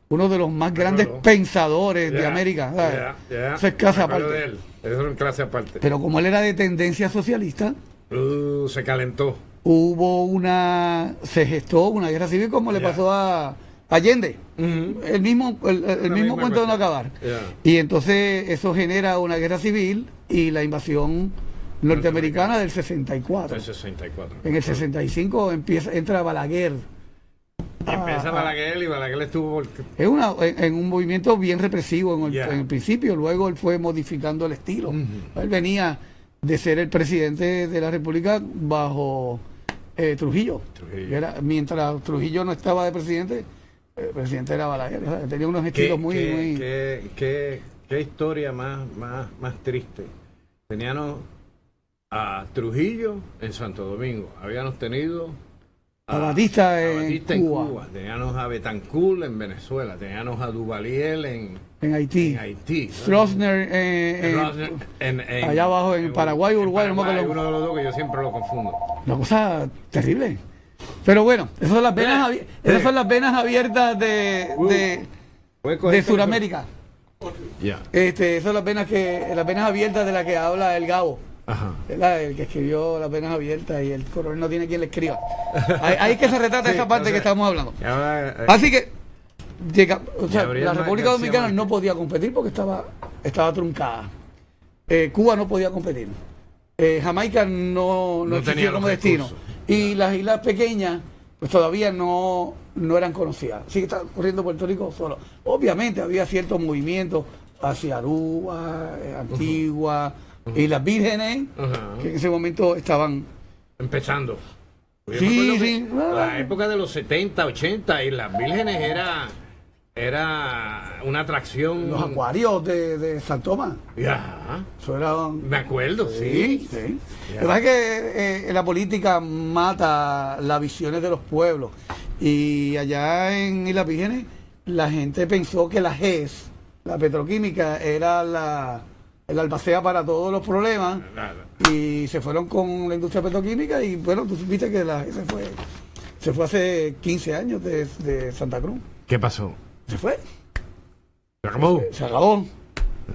uno de los más grandes pensadores de América. Eso es clase aparte. Eso es clase aparte. Pero como él era de tendencia socialista, se calentó. Se gestó una guerra civil, como le pasó a Allende. El mismo cuento de no acabar. Y entonces eso genera una guerra civil y la invasión norteamericana del 64. En el 65 entra Balaguer. Empieza Balaguer, y Balaguer estuvo en un movimiento bien represivo en el principio. Luego él fue modificando el estilo. Él venía de ser el presidente de la República bajo Trujillo. Mientras Trujillo no estaba de presidente, el presidente era Balaguer. Tenía unos estilos muy... ¿Qué historia más triste? Teníamos a Trujillo en Santo Domingo. Habíamos tenido a Batista en Cuba. Teníamos a Betancourt en Venezuela. Teníamos a Duvalier en Haití. Stroessner allá abajo en Paraguay, Uruguay. Uno de los dos que yo siempre lo confundo. Una cosa terrible. Pero bueno, esas son las venas abiertas de Sudamérica. Esas son las venas abiertas de las que habla el Gabo. El que escribió Las venas abiertas, y el coronel no tiene quien le escriba. Ahí es que se retrata esa parte que estamos hablando. Así que la República Dominicana no podía competir porque estaba truncada. Cuba no podía competir. Jamaica no existía como destino. Y las islas pequeñas pues todavía no eran conocidas. Así que está corriendo Puerto Rico solo. Obviamente había ciertos movimientos hacia Aruba, Antigua, y las Vírgenes, que en ese momento estaban empezando. Sí. La época de los 70, 80 y las Vírgenes era una atracción. Los acuarios de San Tomás. Ya. Eso era... Me acuerdo, sí. Lo que pasa es que la política mata las visiones de los pueblos. Y allá en Islas Vírgenes, la gente pensó que la GES, la petroquímica, era el albacea para todos los problemas. Y se fueron con la industria petroquímica. Y bueno, tú supiste que la GES se fue hace 15 años de Santa Cruz. ¿Qué pasó? Se fue. ¿Se acabó? Se acabó.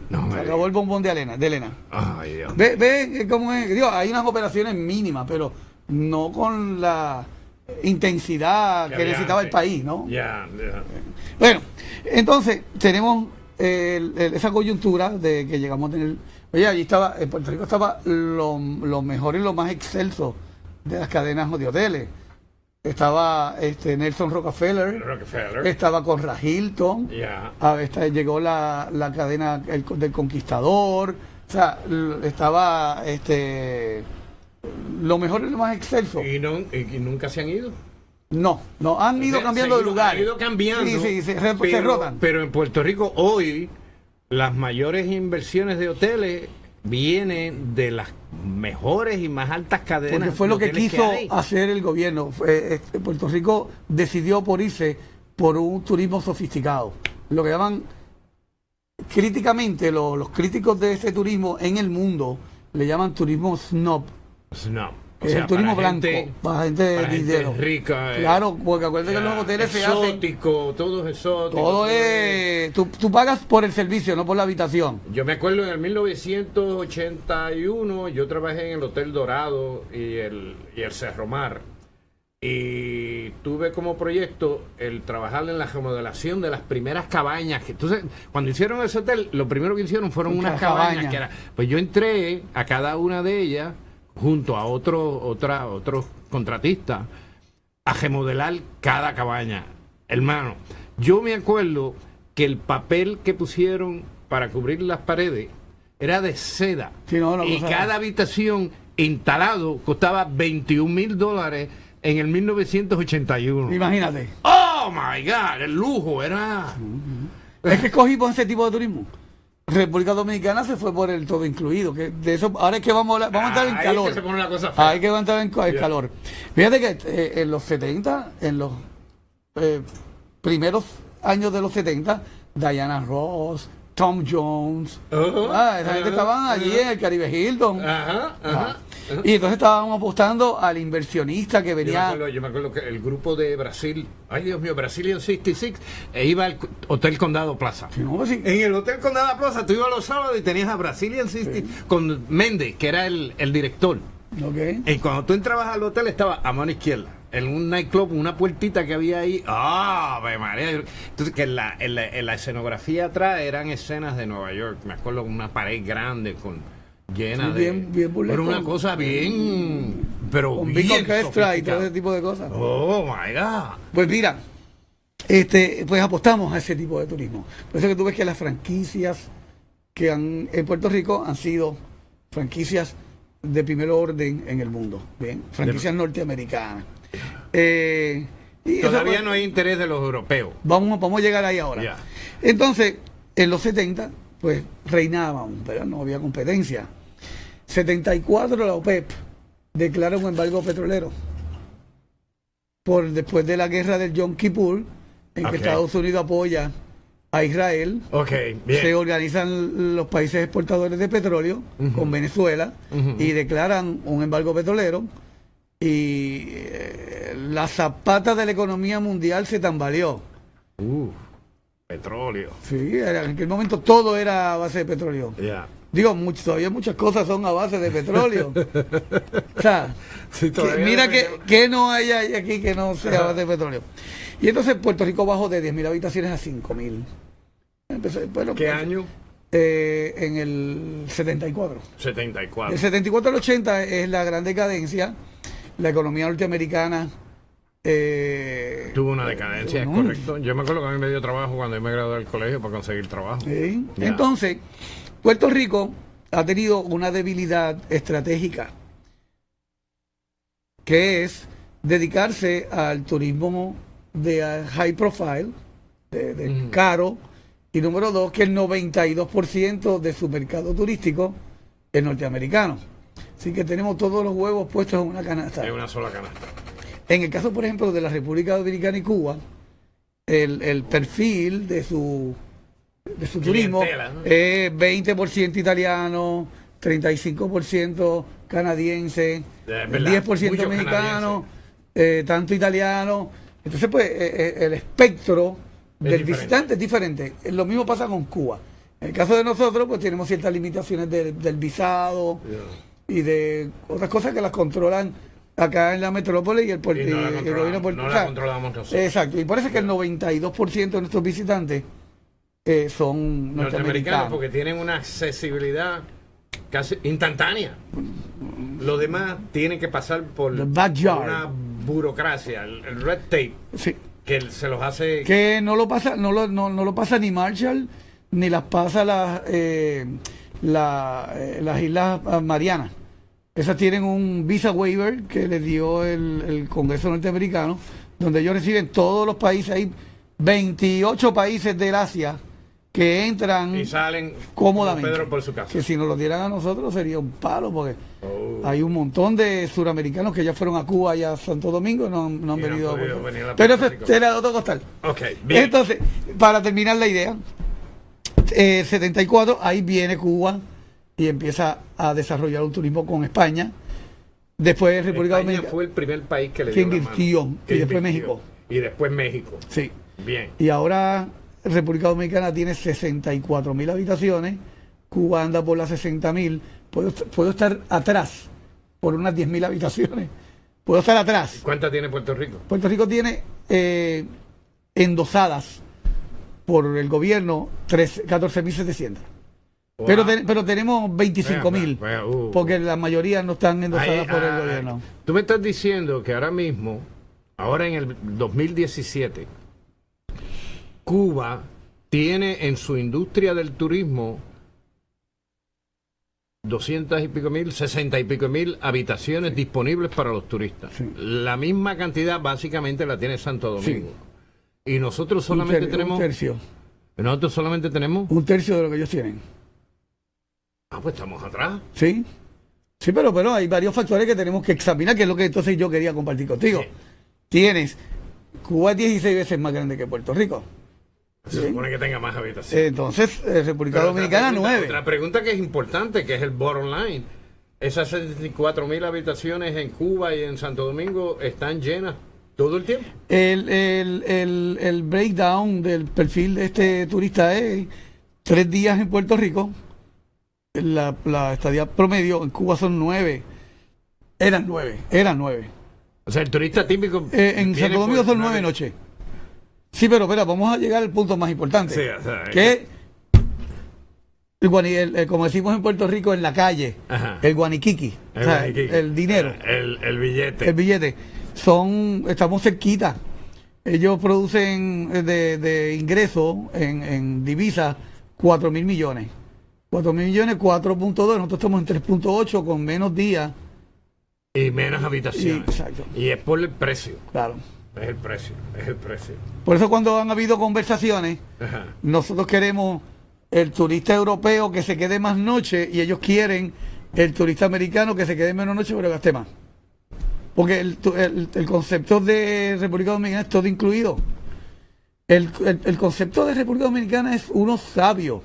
No, se acabó el bombón de Elena. Ay, Dios. Ve cómo es. Digo, hay unas operaciones mínimas, pero no con la intensidad que necesitaba el país, ¿no? Ya. Bueno, entonces tenemos esa coyuntura de que llegamos a tener. Oye, allí estaba, en Puerto Rico estaba lo mejor y lo más excelso de las cadenas de hoteles. Estaba Nelson Rockefeller, estaba Conrad Hilton, llegó la cadena del Conquistador, o sea, estaba lo mejor y lo más excelso. ¿Y nunca se han ido? No, han ido cambiando de lugar. Han ido cambiando. Sí, se rotan. Pero en Puerto Rico hoy las mayores inversiones de hoteles vienen de las mejores y más altas cadenas. Porque fue lo que quiso hacer el gobierno. Puerto Rico decidió por irse por un turismo sofisticado. Lo que llaman críticamente, los críticos de este turismo en el mundo le llaman turismo snob. O sea, el turismo blanco, para gente de dinero. Rica. Claro, porque acuérdate que en los hoteles se hace. Exótico, todo es exótico. Todo es. Tú pagas por el servicio, no por la habitación. Yo me acuerdo en el 1981, yo trabajé en el Hotel Dorado y el Cerro Mar. Y tuve como proyecto el trabajar en la remodelación de las primeras cabañas. Entonces, cuando hicieron ese hotel, lo primero que hicieron fueron unas cabañas. Pues yo entré a cada una de ellas junto a otros contratistas a remodelar cada cabaña. Hermano, yo me acuerdo que el papel que pusieron para cubrir las paredes era de seda, y cada habitación instalado costaba $21,000 en el 1981. Imagínate. Oh my God, el lujo era. Es que escogimos ese tipo de turismo. República Dominicana se fue por el todo incluido, que de eso ahora es que vamos a entrar en calor. Que se pone la cosa fea. Hay que entrar en calor. Fíjate que en los 70, en los primeros años de los 70, Diana Ross, Tom Jones, esa gente estaban allí en el Caribe Hilton. Y entonces estábamos apostando al inversionista que venía. Yo me acuerdo que el grupo de Brasil, ay Dios mío, Brazilian 66, iba al Hotel Condado Plaza. Sí, no, sí. En el Hotel Condado Plaza tú ibas los sábados y tenías a Brazilian 66 con Méndez, que era el director. Y cuando tú entrabas al hotel estaba a mano izquierda, en un nightclub, una puertita que había ahí. María. Entonces, que en la escenografía atrás eran escenas de Nueva York. Me acuerdo, una pared grande llena bien pero una cosa bien, pero con bien big orquestra y todo ese tipo de cosas. Oh my God. Pues mira, pues apostamos a ese tipo de turismo. Por eso que tú ves que las franquicias que en Puerto Rico han sido franquicias de primer orden en el mundo, bien, franquicias norteamericanas. Y todavía no hay interés de los europeos. Vamos a llegar ahí ahora. Yeah. Entonces, en los 70, pues reinaban, pero no había competencia. 74 la OPEP declara un embargo petrolero después de la guerra del Yom Kippur, en que Estados Unidos apoya a Israel. Se organizan los países exportadores de petróleo con Venezuela y declaran un embargo petrolero, y la zapata de la economía mundial se tambaleó. Petróleo. Sí, en aquel momento todo era a base de petróleo. Digo, todavía muchas cosas son a base de petróleo. O sea, mira que no hay aquí que no sea a base de petróleo. Y entonces Puerto Rico bajó de 10.000 habitaciones a 5.000. ¿Qué año? En el 74. El 74 al 80 es la gran decadencia. La economía norteamericana tuvo una decadencia, es correcto. Yo me acuerdo que a mí me dio trabajo cuando yo me gradué del colegio para conseguir trabajo. Entonces, Puerto Rico ha tenido una debilidad estratégica, que es dedicarse al turismo de high profile, de caro, y número 2, que el 92% de su mercado turístico es norteamericano. Así que tenemos todos los huevos puestos en una canasta. En una sola canasta. En el caso, por ejemplo, de la República Dominicana y Cuba, el perfil de su turismo, ¿no? Es 20% italiano, 35% canadiense, 10% mexicano, tanto italiano. Entonces, pues, el espectro del visitante es diferente. Lo mismo pasa con Cuba. En el caso de nosotros, pues tenemos ciertas limitaciones del visado y de otras cosas que las controlan acá en la metrópoli y el gobierno no la controlamos nosotros. Exacto. Y por eso es que el 92% de nuestros visitantes son norteamericanos, porque tienen una accesibilidad casi instantánea. Los demás tienen que pasar por una burocracia, el red tape, sí, que se los hace, que no lo pasa ni Marshall ni las pasa las Islas Marianas. Esas tienen un visa waiver que les dio el Congreso norteamericano, donde ellos reciben todos los países. Hay 28 países del Asia que entran y salen cómodamente. Pedro por su casa. Que si nos lo dieran a nosotros sería un palo, porque hay un montón de suramericanos que ya fueron a Cuba y a Santo Domingo, no han venido a pero eso era de otro costal. Okay, bien. Entonces, para terminar la idea, 74, ahí viene Cuba y empieza a desarrollar un turismo con España. Después República Dominicana fue el primer país que le dio invirtió, y después México. Y después México. Sí. Bien. Y ahora República Dominicana tiene 64.000 habitaciones, Cuba anda por las 60.000. Puedo estar atrás por unas 10.000 habitaciones. Puedo estar atrás. ¿Cuántas tiene Puerto Rico? Puerto Rico tiene endosadas por el gobierno 14.700. Wow. Pero tenemos 25.000, porque la mayoría no están endosadas por el gobierno. Tú me estás diciendo que ahora mismo, ahora en el 2017, Cuba tiene en su industria del turismo 200 y pico mil, 60 y pico mil habitaciones disponibles para los turistas. Sí. La misma cantidad básicamente la tiene Santo Domingo. Sí. Y nosotros solamente tenemos... Un tercio. Nosotros solamente tenemos... Un tercio de lo que ellos tienen. Ah, pues estamos atrás. Sí. Sí, pero hay varios factores que tenemos que examinar, que es lo que entonces yo quería compartir contigo. Sí. Tienes... Cuba es 16 veces más grande que Puerto Rico. Se supone que tenga más habitaciones. Entonces, República Dominicana 9. Otra pregunta que es importante, que es el bottom line. Esas 64.000 habitaciones en Cuba y en Santo Domingo están llenas todo el tiempo. El breakdown del perfil de este turista es 3 días en Puerto Rico. La estadía promedio en Cuba son 9. Eran 9. O sea, el turista típico... en Santo Domingo son 9 noches. Sí, pero espera, vamos a llegar al punto más importante. Sí, o sea, que como decimos en Puerto Rico, en la calle, ajá, el guaniquiqui, el dinero. El billete. El billete. Estamos cerquita. Ellos producen de ingresos en divisas 4.000 millones. 4.000 millones, 4.2. Nosotros estamos en 3.8 con menos días. Y menos habitaciones. Exacto. Y es por el precio. Claro. Es el precio. Por eso cuando han habido conversaciones, ajá, nosotros queremos el turista europeo que se quede más noche y ellos quieren el turista americano que se quede menos noche pero gaste más. Porque el concepto de República Dominicana es todo incluido. El concepto de República Dominicana es uno sabio,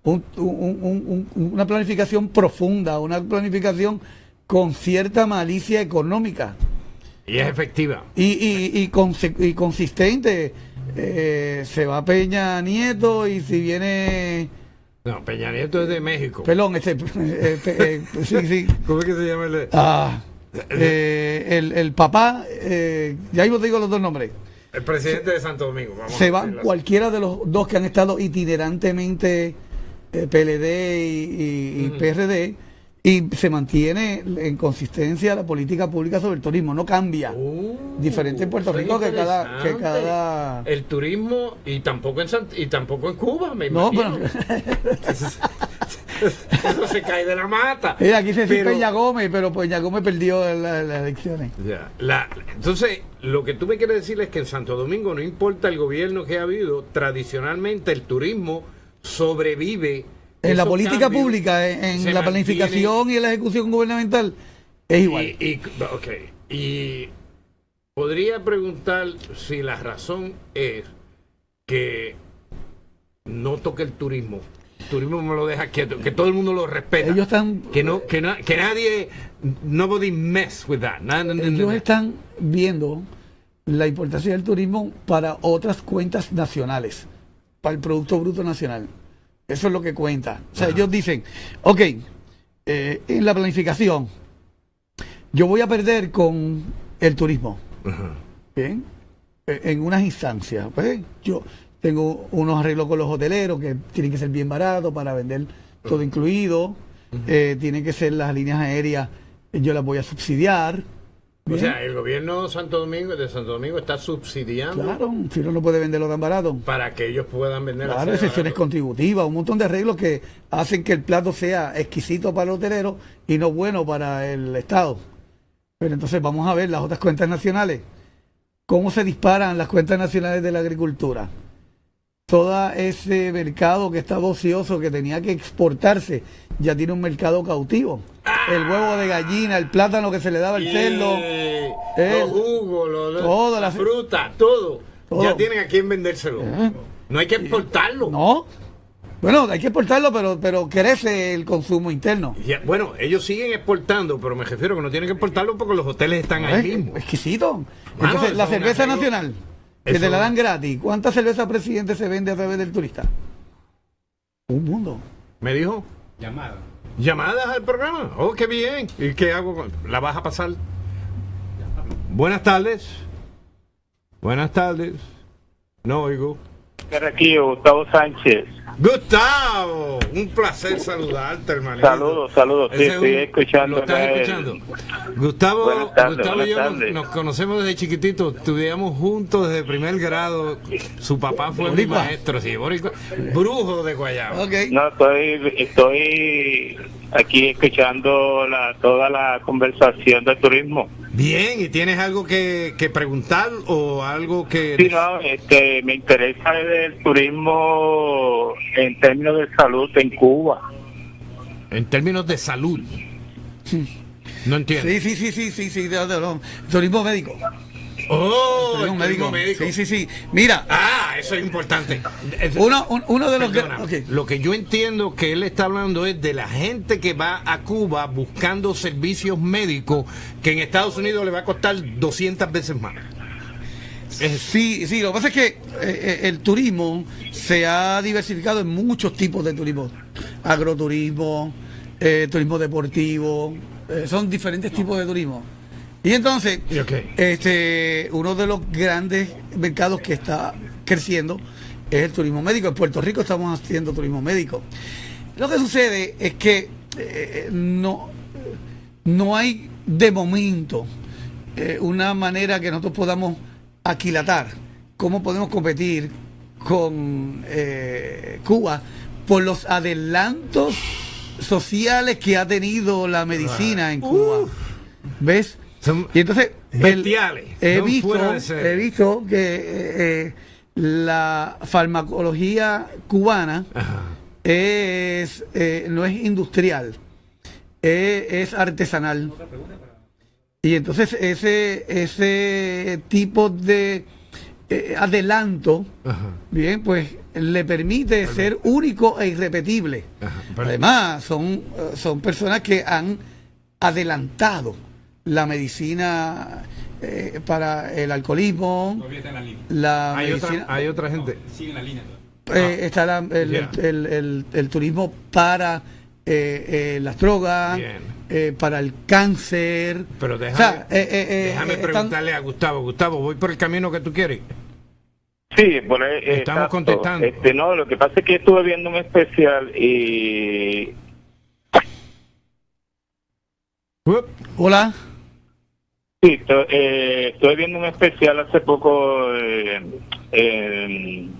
una planificación profunda, una planificación con cierta malicia económica. Y es efectiva. Y consistente. Se va Peña Nieto y si viene... No, Peña Nieto es de México. Perdón, sí. ¿Cómo es que se llama el papá? Ya mismo te digo los dos nombres. El presidente de Santo Domingo. Se van cualquiera de los dos que han estado itinerantemente PLD y PRD. Y se mantiene en consistencia la política pública sobre el turismo, no cambia. Diferente en Puerto Rico que cada... El turismo y tampoco en Cuba, me imagino. No, Eso se cae de la mata. Mira, aquí se cita Peña Gómez, pero Peña Gómez perdió las elecciones. Entonces, lo que tú me quieres decir es que en Santo Domingo, no importa el gobierno que ha habido, tradicionalmente el turismo sobrevive. En la política pública, en la planificación y en la ejecución gubernamental, es igual. Y podría preguntar si la razón es que no toque el turismo. El turismo me lo deja quieto, que todo el mundo lo respeta. Ellos están... Que nadie... Nobody mess with that. Ellos están viendo la importancia del turismo para otras cuentas nacionales, para el Producto Bruto Nacional. Eso es lo que cuenta. O sea, ellos dicen, ok, en la planificación, yo voy a perder con el turismo. Bien, en unas instancias. Pues, yo tengo unos arreglos con los hoteleros que tienen que ser bien baratos para vender todo incluido. Tienen que ser las líneas aéreas, yo las voy a subsidiar. ¿Bien? O sea, el gobierno de Santo Domingo está subsidiando. Claro, si no puede venderlo tan barato. Para que ellos puedan vender. Claro, excepciones contributivas, un montón de arreglos que hacen que el plato sea exquisito para el hotelero y no bueno para el Estado. Pero entonces vamos a ver las otras cuentas nacionales. ¿Cómo se disparan las cuentas nacionales de la agricultura? Todo ese mercado que estaba ocioso, que tenía que exportarse, ya tiene un mercado cautivo. El huevo de gallina, el plátano que se le daba al cerdo, los jugos, la fruta, todo. Ya tienen a quién vendérselo. No hay que exportarlo. No. Bueno, hay que exportarlo, pero crece el consumo interno. Bueno, ellos siguen exportando, pero me refiero que no tienen que exportarlo porque los hoteles están ahí mismo. Exquisito. Entonces, la cerveza nacional, que te la dan gratis. ¿Cuánta cerveza Presidente se vende a través del turista? Un mundo. ¿Me dijo? ¿Llamadas al programa? Oh, qué bien. ¿Y qué hago? ¿La vas a pasar? Buenas tardes. Buenas tardes. No oigo. Aquí, Gustavo Sánchez. Gustavo, un placer saludarte, hermanito. Saludos. Sí, estoy escuchando. ¿Lo estás escuchando? Gustavo y yo nos conocemos desde chiquititos, estudiamos juntos desde primer grado. Su papá fue mi maestro, sí, Brujo de Guayaba. Okay. No, estoy aquí escuchando toda la conversación de turismo. Bien, ¿y tienes algo que preguntar o algo que...? Sí, no, me interesa el turismo en términos de salud en Cuba. En términos de salud. No entiendo. Sí, turismo médico. Oh, turismo médico. Sí. Mira. Eso es importante. Uno de los Lo que yo entiendo que él está hablando es de la gente que va a Cuba buscando servicios médicos que en Estados Unidos le va a costar 200 veces más. Sí, lo que pasa es que el turismo se ha diversificado en muchos tipos de turismo. Agroturismo, turismo deportivo, son diferentes tipos de turismo. Y entonces, uno de los grandes mercados que está creciendo es el turismo médico. En Puerto Rico estamos haciendo turismo médico. Lo que sucede es que no hay de momento una manera que nosotros podamos aquilatar cómo podemos competir con Cuba por los adelantos sociales que ha tenido la medicina en Cuba. ¿Ves? Y entonces bestiales. He visto que la farmacología cubana no es industrial, es artesanal. Y entonces ese tipo de adelanto, bien, pues le permite ser único e irrepetible. Además, son personas que han adelantado la medicina para el alcoholismo. Hay otra gente. Sigue en la línea. Está el turismo para las drogas, para el cáncer. Pero déjame preguntarle a Gustavo. Gustavo, ¿voy por el camino que tú quieres? Sí, estamos contestando. No, lo que pasa es que estuve viendo un especial y... Hola. Sí, estoy viendo un especial hace poco en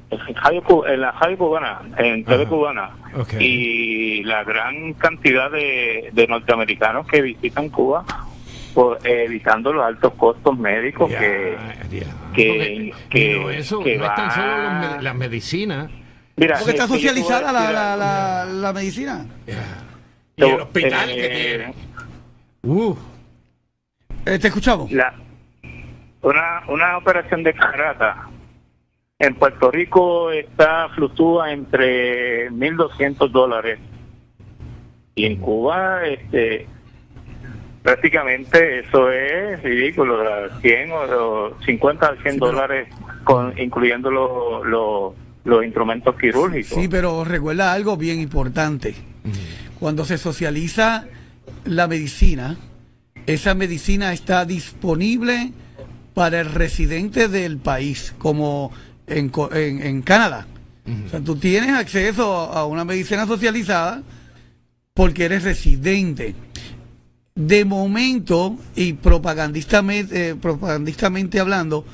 en la radio cubana, en TV cubana, y la gran cantidad de norteamericanos que visitan Cuba, evitando los altos costos médicos que no es tan solo las medicinas. Mira, porque está socializada la medicina. Y el hospital que tiene. Te escuchamos. Una operación de catarata en Puerto Rico fluctúa entre $1,200 y en Cuba prácticamente eso es ridículo, 100 o 50 a $100 incluyendo los instrumentos quirúrgicos. Sí, pero recuerda algo bien importante. Cuando se socializa la medicina, esa medicina está disponible para el residente del país, como en Canadá. O sea, tú tienes acceso a una medicina socializada porque eres residente. De momento, y propagandistamente hablando,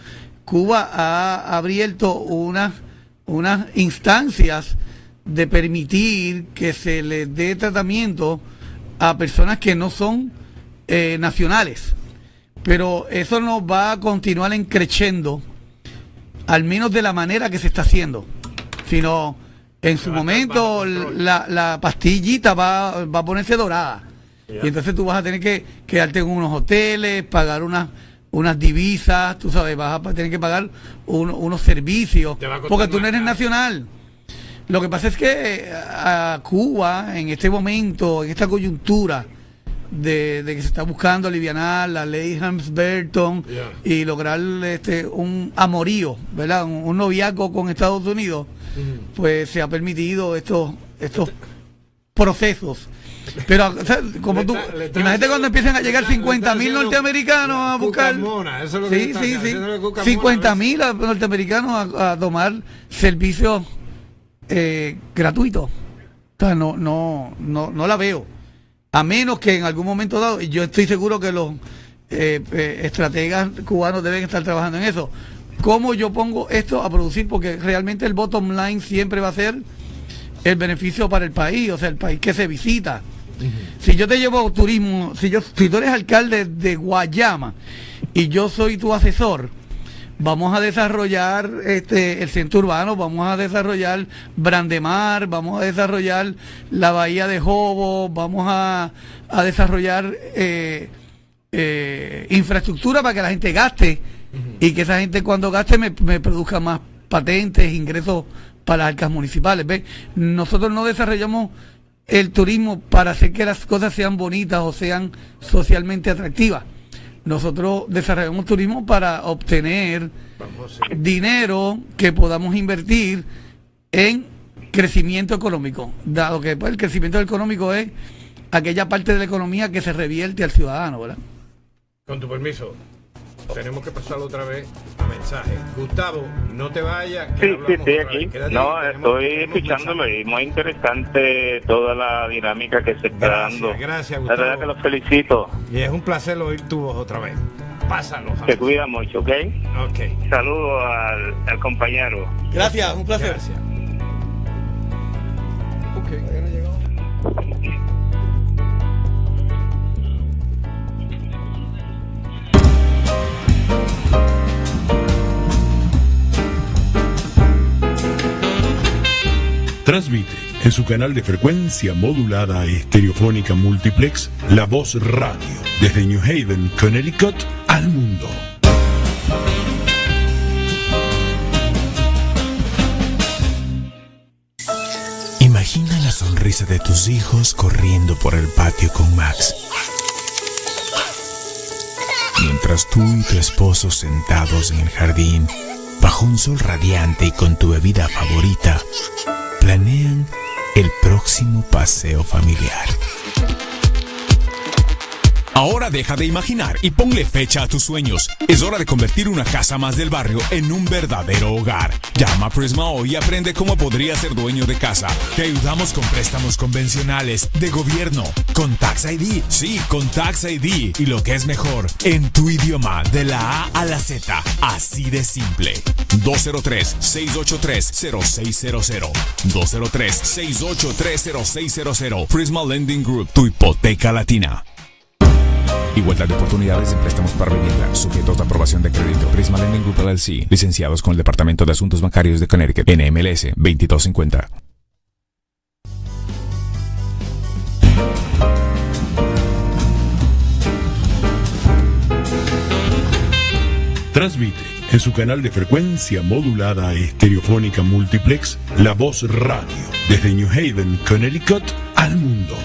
Cuba ha abierto unas instancias de permitir que se les dé tratamiento a personas que no son nacionales. Pero eso no va a continuar creciendo, al menos de la manera que se está haciendo, sino en su momento la pastillita va a ponerse dorada. Y entonces tú vas a tener que quedarte en unos hoteles, pagar unas divisas, tú sabes, vas a tener que pagar unos servicios, porque tú no eres nacional. Lo que pasa es que a Cuba, en este momento, en esta coyuntura de que se está buscando alivianar la ley Helms-Burton y lograr un amorío, ¿verdad? Un noviazgo con Estados Unidos, pues se ha permitido estos procesos. Pero, o sea, como tú, imagínate cuando empiezan a llegar 50,000 norteamericanos a buscar. Eso es lo sí, 50,000 norteamericanos a tomar servicios gratuitos. O sea, no la veo. A menos que en algún momento dado, yo estoy seguro que los estrategas cubanos deben estar trabajando en eso. ¿Cómo yo pongo esto a producir? Porque realmente el bottom line siempre va a ser el beneficio para el país, o sea, el país que se visita. Si yo te llevo turismo, si tú eres alcalde de Guayama y yo soy tu asesor, vamos a desarrollar el centro urbano, vamos a desarrollar Brandemar, vamos a desarrollar la bahía de Jobo, vamos a desarrollar infraestructura para que la gente gaste y que esa gente cuando gaste me produzca más patentes, ingresos para las arcas municipales. ¿Ves? Nosotros no desarrollamos el turismo para hacer que las cosas sean bonitas o sean socialmente atractivas. Nosotros desarrollamos turismo para obtener dinero que podamos invertir en crecimiento económico, dado que pues, el crecimiento económico es aquella parte de la economía que se revierte al ciudadano, ¿verdad? Con tu permiso, tenemos que pasarlo otra vez a mensaje. Gustavo, no te vayas. Sí, estoy aquí. Estoy escuchándolo y muy interesante toda la dinámica que se está dando. Gracias, Gustavo. La verdad que los felicito. Y es un placer oír tu voz otra vez. Pásalo. Se cuida mucho, ¿ok? Ok. Saludos al compañero. Gracias, un placer. Gracias. Transmite en su canal de frecuencia modulada estereofónica multiplex La Voz Radio desde New Haven, Connecticut al mundo. Imagina la sonrisa de tus hijos corriendo por el patio con Max. Mientras tú y tu esposo sentados en el jardín, bajo un sol radiante y con tu bebida favorita, planean el próximo paseo familiar. Ahora deja de imaginar y ponle fecha a tus sueños. Es hora de convertir una casa más del barrio en un verdadero hogar. Llama a Prisma hoy y aprende cómo podría ser dueño de casa. Te ayudamos con préstamos convencionales, de gobierno, con Tax ID. Sí, con Tax ID. Y lo que es mejor, en tu idioma, de la A a la Z. Así de simple. 203-683-0600. 203-683-0600. Prisma Lending Group, tu hipoteca latina. Igualdad de oportunidades en préstamos para vivienda, sujetos de aprobación de crédito. Prisma Lending Group LLC, licenciados con el Departamento de Asuntos Bancarios de Connecticut, NMLS 2250. Transmite en su canal de frecuencia modulada estereofónica multiplex La Voz Radio, desde New Haven, Connecticut, al mundo.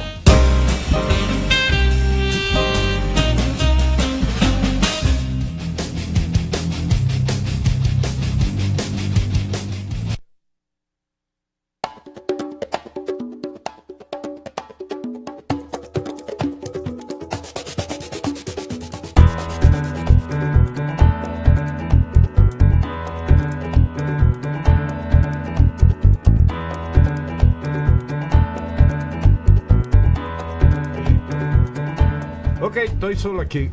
Estoy solo aquí.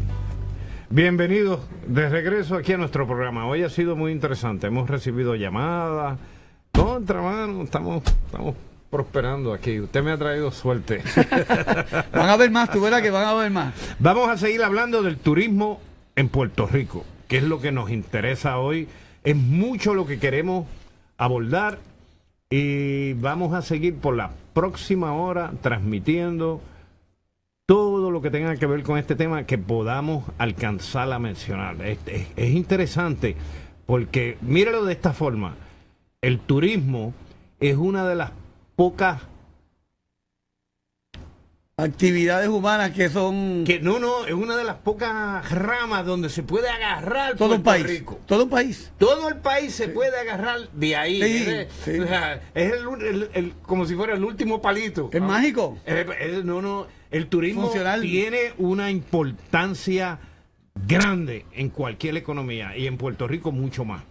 Bienvenidos de regreso aquí a nuestro programa. Hoy ha sido muy interesante. Hemos recibido llamadas. Mano, estamos prosperando aquí. Usted me ha traído suerte. Van a ver más, tú verás que van a ver más. Vamos a seguir hablando del turismo en Puerto Rico, que es lo que nos interesa hoy. Es mucho lo que queremos abordar y vamos a seguir por la próxima hora transmitiendo todo lo que tenga que ver con este tema que podamos alcanzar a mencionar. Es interesante porque míralo de esta forma. El turismo es una de las pocas actividades humanas que son... es una de las pocas ramas donde se puede agarrar todo Puerto un país, Rico. Todo un país. Todo el país se puede agarrar de ahí. Sí. O sea, es como si fuera el último palito. Es mágico. El turismo funcional. Tiene una importancia grande en cualquier economía y en Puerto Rico mucho más.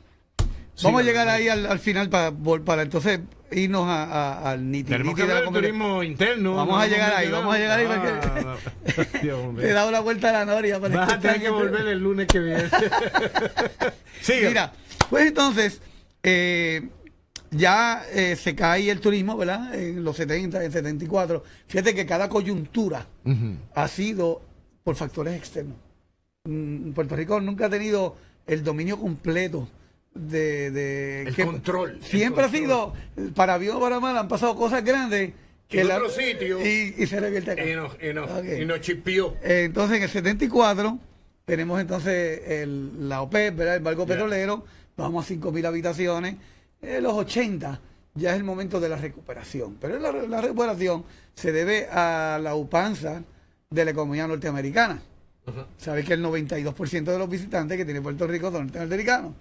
Vamos a llegar ahí al final para entonces irnos al Tenemos que hablar del turismo interno. Vamos a llegar ahí porque te he dado la vuelta a la noria. Vas a tener que volver el lunes que viene. Mira, pues entonces ya se cae el turismo, ¿verdad? En los 70, en 74. Fíjate que cada coyuntura ha sido por factores externos. Puerto Rico nunca ha tenido el dominio completo el control. Siempre ha sido, para bien o para mal, han pasado cosas grandes que en otro sitio y se revierte acá. Y nos chipió. Entonces en el 74 tenemos entonces la OPEP, ¿verdad? El embargo petrolero, vamos a 5.000 habitaciones. En los 80 ya es el momento de la recuperación, pero la recuperación se debe a la upanza de la economía norteamericana. Sabes que el 92% de los visitantes que tiene Puerto Rico son norteamericanos.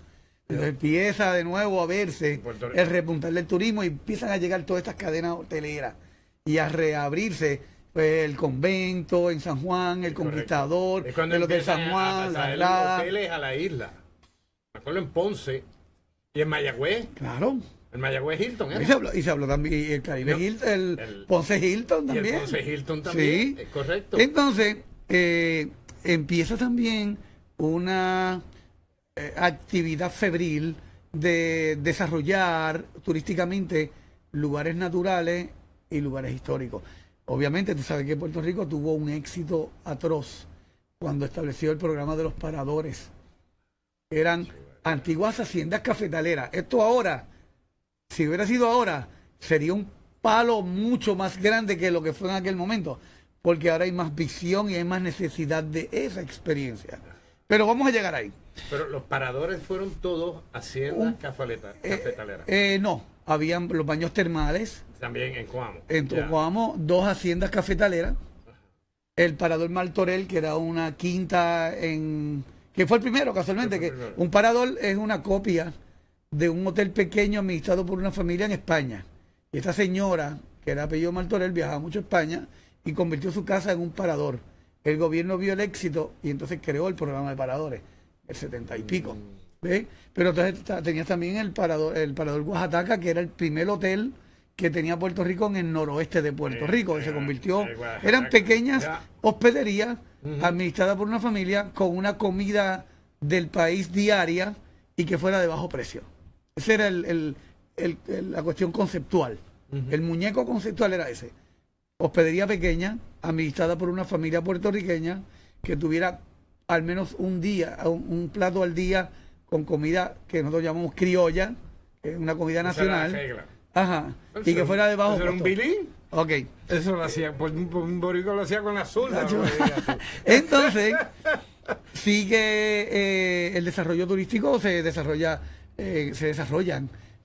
Entonces empieza de nuevo a verse el repuntar del turismo y empiezan a llegar todas estas cadenas hoteleras y a reabrirse, pues, el convento en San Juan, el Conquistador, el Hotel San Juan, los hoteles a la isla. Me acuerdo en Ponce y en Mayagüez. Claro. El Mayagüez Hilton, ¿eh? Y se habló también el Caribe Hilton, el Ponce Hilton también. Y el Ponce Hilton también, sí. Correcto. Entonces, empieza también una actividad febril de desarrollar turísticamente lugares naturales y lugares históricos. Obviamente, tú sabes que Puerto Rico tuvo un éxito atroz cuando estableció el programa de los paradores. Eran antiguas haciendas cafetaleras. Esto ahora, si hubiera sido ahora, sería un palo mucho más grande que lo que fue en aquel momento, porque ahora hay más visión y hay más necesidad de esa experiencia. Pero vamos a llegar ahí. Pero los paradores fueron todos haciendas cafetaleras. No, habían los baños termales. También en Coamo. En Coamo, 2 haciendas cafetaleras. El parador Martorell, que era una quinta que fue el primero, casualmente. Un parador es una copia de un hotel pequeño administrado por una familia en España. Y esta señora, que era apellido Martorell, viajaba mucho a España y convirtió su casa en un parador. el gobierno vio el éxito y entonces creó el programa de paradores, el 70 y pico. ¿Ves? Pero entonces tenías también el parador Oaxaca, que era el primer hotel que tenía Puerto Rico en el noroeste de Puerto Rico, que se convirtió, eran pequeñas hospederías administradas por una familia con una comida del país diaria y que fuera de bajo precio. Esa era la cuestión conceptual. El muñeco conceptual era ese. Hospedería pequeña, administrada por una familia puertorriqueña, que tuviera al menos un plato al día con comida que nosotros llamamos criolla, que es una comida nacional. Ajá. Y que fuera de bajo costo. ¿Era un bilín? Ok. Eso lo hacía, un boricua lo hacía con la zurda. Entonces, sigue el desarrollo turístico, se desarrollan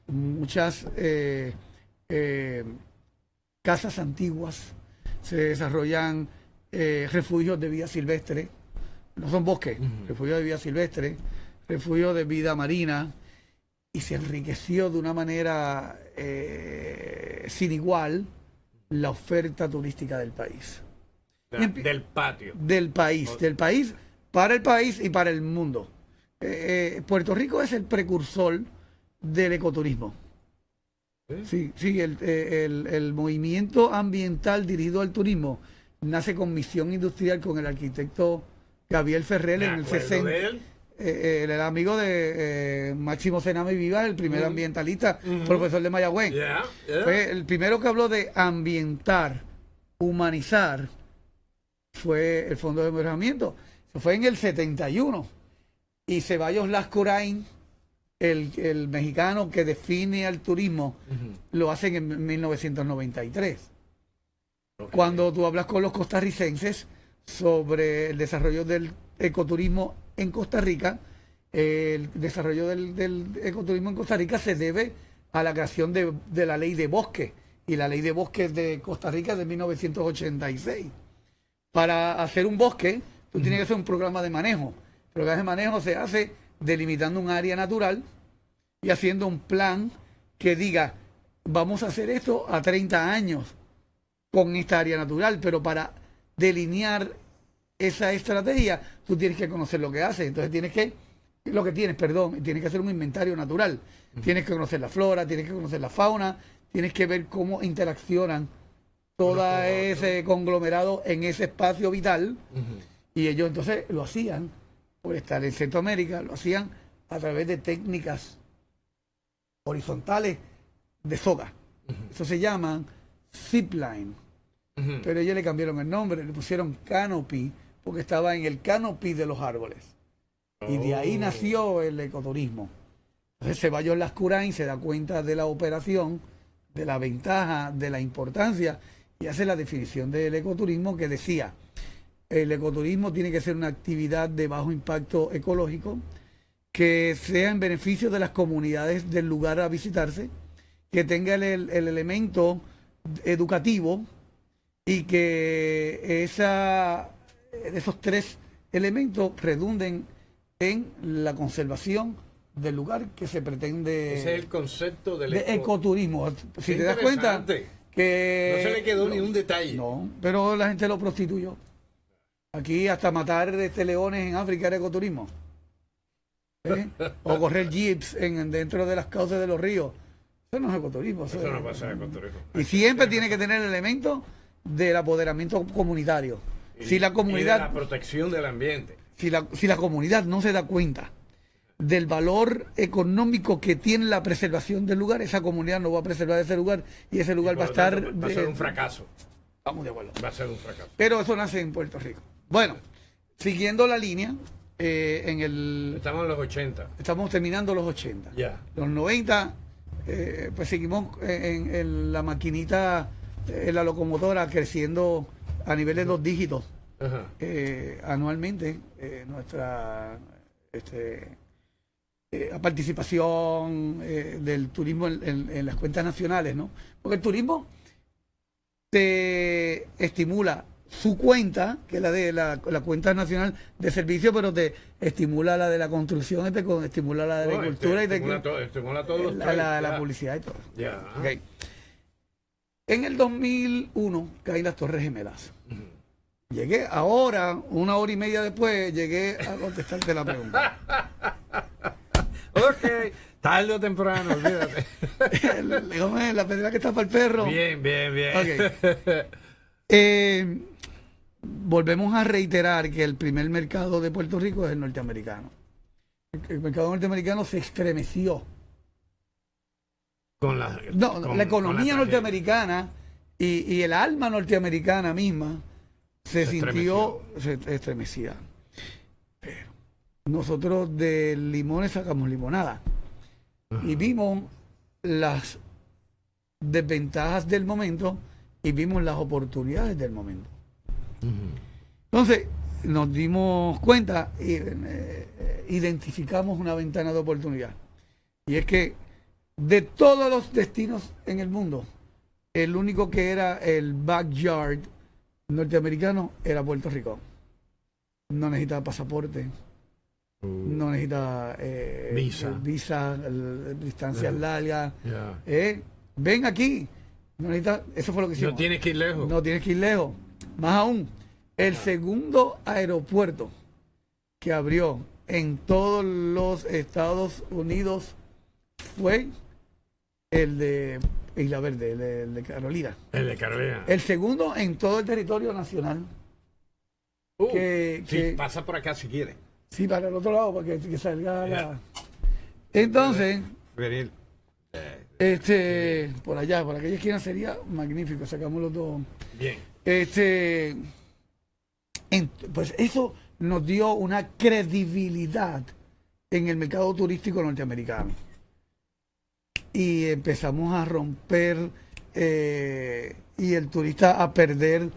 muchas casas antiguas, se desarrollan refugios de vida silvestre, no son bosques, refugios de vida silvestre, refugios de vida marina, y se enriqueció de una manera sin igual la oferta turística del país. Del patio. Del país, para el país y para el mundo. Puerto Rico es el precursor del ecoturismo. Sí, el movimiento ambiental dirigido al turismo nace con Misión Industrial con el arquitecto Gabriel Ferrer en el 60. El amigo de Máximo Cename Viva, el primer ambientalista, profesor de Mayagüez. Fue el primero que habló de ambientar, humanizar, fue el Fondo de Mejoramiento. Eso fue en el 71. Y Ceballos Lascurain, el mexicano que define al turismo, lo hacen en 1993. Cuando tú hablas con los costarricenses sobre el desarrollo del ecoturismo en Costa Rica, el desarrollo del ecoturismo en Costa Rica se debe a la creación de la ley de bosque, y la ley de bosques de Costa Rica es de 1986. Para hacer un bosque, tú tienes que hacer un programa de manejo. El programa de manejo se hace delimitando un área natural y haciendo un plan que diga, vamos a hacer esto a 30 años con esta área natural, pero para delinear esa estrategia, tú tienes que conocer lo que haces. Entonces tienes que hacer un inventario natural. Tienes que conocer la flora, tienes que conocer la fauna, tienes que ver cómo interaccionan todo ese conglomerado en ese espacio vital. Y ellos entonces lo hacían, por estar en Centroamérica, lo hacían a través de técnicas horizontales de soga. Eso se llaman zipline. Pero ellos le cambiaron el nombre, le pusieron canopy, porque estaba en el canopy de los árboles. Y de ahí nació el ecoturismo. Entonces Ceballos Lascurain se da cuenta de la operación, de la ventaja, de la importancia, y hace la definición del ecoturismo, que decía, el ecoturismo tiene que ser una actividad de bajo impacto ecológico, que sea en beneficio de las comunidades del lugar a visitarse, que tenga el elemento educativo, y que esos tres elementos redunden en la conservación del lugar que se pretende. Ese es el concepto del ecoturismo. Si te das cuenta que no se le quedó ni un detalle. No, pero la gente lo prostituyó. Aquí hasta matar leones en África era ecoturismo. O correr jeeps dentro de las cauces de los ríos. Eso no es ecoturismo. Eso no pasa en ecoturismo. Y siempre tiene que tener el elemento del apoderamiento comunitario. Si la comunidad, y de la protección del ambiente. Si la comunidad no se da cuenta del valor económico que tiene la preservación del lugar, esa comunidad no va a preservar ese lugar, y ese lugar va a ser un fracaso. Estamos de acuerdo. Va a ser un fracaso. Pero eso nace en Puerto Rico. Bueno, siguiendo la línea, estamos en los 80. Estamos terminando los 80. Ya. Los 90, pues seguimos en la maquinita, en la locomotora, creciendo a nivel de 2 dígitos anualmente. Nuestra participación del turismo en las cuentas nacionales, ¿no? Porque el turismo te estimula su cuenta, que es la de la cuenta nacional de servicios, pero te estimula la de la construcción, estimula la de la agricultura, y estimula todos la publicidad y todo. Okay. En el 2001 caen las Torres Gemelas. Llegué ahora, 1 hora y media después, llegué a contestarte la pregunta. Ok, tarde o temprano, olvídate. La pedra que está para el perro. Bien. Okay. Volvemos a reiterar que el primer mercado de Puerto Rico es el norteamericano. El mercado norteamericano se estremeció. La economía norteamericana y el alma norteamericana misma se sintió estremecida. Pero nosotros de limones sacamos limonada. Y vimos las desventajas del momento y vimos las oportunidades del momento. Entonces nos dimos cuenta y identificamos una ventana de oportunidad. Y es que de todos los destinos en el mundo, el único que era el backyard norteamericano era Puerto Rico. No necesita pasaporte, no necesita visa, distancias largas. Ven aquí. No necesita, eso fue lo que hicimos. No tienes que ir lejos. No tienes que ir lejos. Más aún, el segundo aeropuerto que abrió en todos los Estados Unidos fue el de Isla Verde, el de Carolina. El de Carolina. El segundo en todo el territorio nacional. Sí, pasa por acá si quiere. Sí, para el otro lado, para que salga la... Entonces, venir. Por allá, por aquella esquina sería magnífico, sacamos los dos. Bien. Pues eso nos dio una credibilidad en el mercado turístico norteamericano. Y empezamos a romper y el turista a perder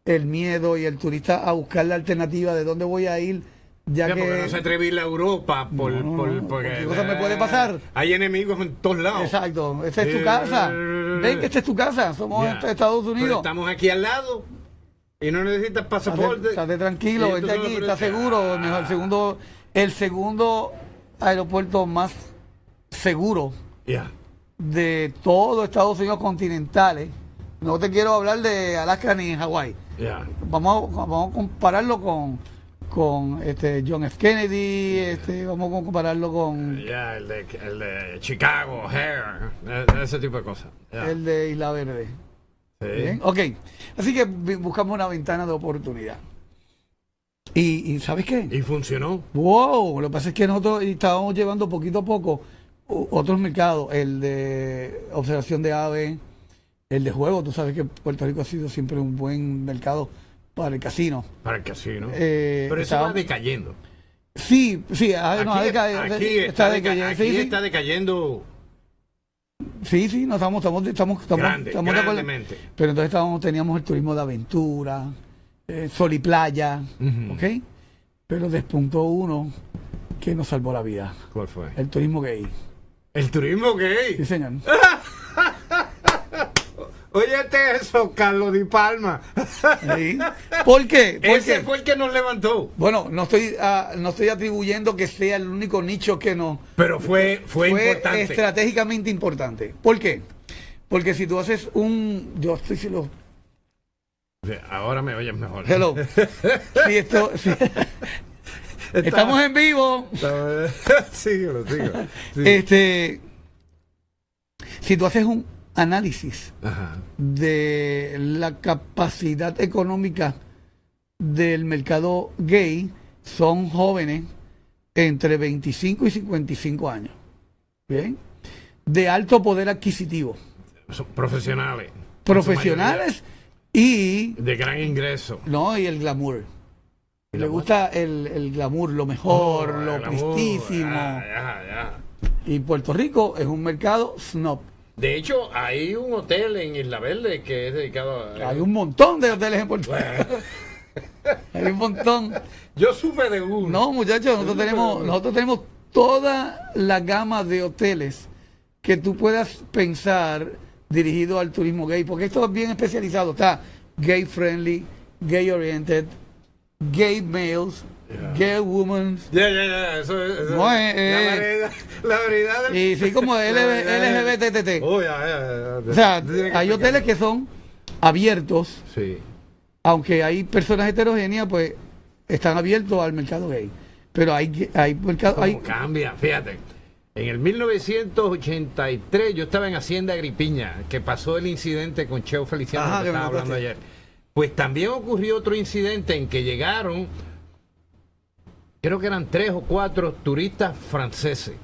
el miedo y el turista a buscar la alternativa de dónde voy a ir. Porque no se atreve a ir a Europa porque cosa me puede pasar. Hay enemigos en todos lados. Exacto, esta es tu casa. Ven que esta es tu casa, somos Estados Unidos. Pero estamos aquí al lado y no necesitas pasaporte. Estate tranquilo, vente aquí, está seguro. El segundo aeropuerto más seguro de todo Estados Unidos continentales. No te quiero hablar de Alaska ni Hawái. Vamos a compararlo con John F. Kennedy, vamos a compararlo con el de Chicago, O'Hare, ese tipo de cosas. El de Isla Verde. Sí. ¿Bien? Ok, así que buscamos una ventana de oportunidad. ¿Y sabes qué? Y funcionó. Wow, lo que pasa es que nosotros estábamos llevando poquito a poco otros mercados, el de observación de aves, el de juego. Tú sabes que Puerto Rico ha sido siempre un buen mercado para el casino. Para el casino. Pero eso va decayendo. Sí, aquí está decayendo. Sí, no estamos de acuerdo. Pero entonces teníamos el turismo de aventura, sol y playa, ¿ok? Pero despuntó uno que nos salvó la vida. ¿Cuál fue? El turismo gay. ¿El turismo gay? Sí, señor. Óyete eso, Carlos Di Palma. ¿Sí? ¿Por qué? Ese fue el que nos levantó. Bueno, no estoy atribuyendo que sea el único nicho que nos... Pero fue importante. Estratégicamente importante. ¿Por qué? Porque si tú haces ahora me oyes mejor. Hello. Estamos en vivo. Síguelo. Sí. Si tú haces un análisis de la capacidad económica del mercado gay, son jóvenes entre 25 y 55 años. ¿Bien? De alto poder adquisitivo. Son profesionales. Profesionales y... de gran ingreso. No, y el glamour. Le gusta el glamour, lo mejor, lo prestísimo. Y Puerto Rico es un mercado snob. De hecho, hay un hotel en Isla Verde que es dedicado a... Hay un montón de hoteles en Puerto Rico. Hay un montón. Yo supe de uno. No, muchachos, nosotros tenemos toda la gama de hoteles que tú puedas pensar dirigido al turismo gay, porque esto es bien especializado. Está gay friendly, gay oriented, gay males, gay women. Eso no, la variedad y sí, como LGBT. O sea, hay hoteles que son abiertos aunque hay personas heterogéneas, pues están abiertos al mercado gay. Pero hay mercado... Cambia, fíjate. En el 1983 yo estaba en Hacienda Agripiña, que pasó el incidente con Cheo Feliciano, que estaba hablando ayer. Pues también ocurrió otro incidente en que llegaron, creo que eran 3 o 4 turistas franceses.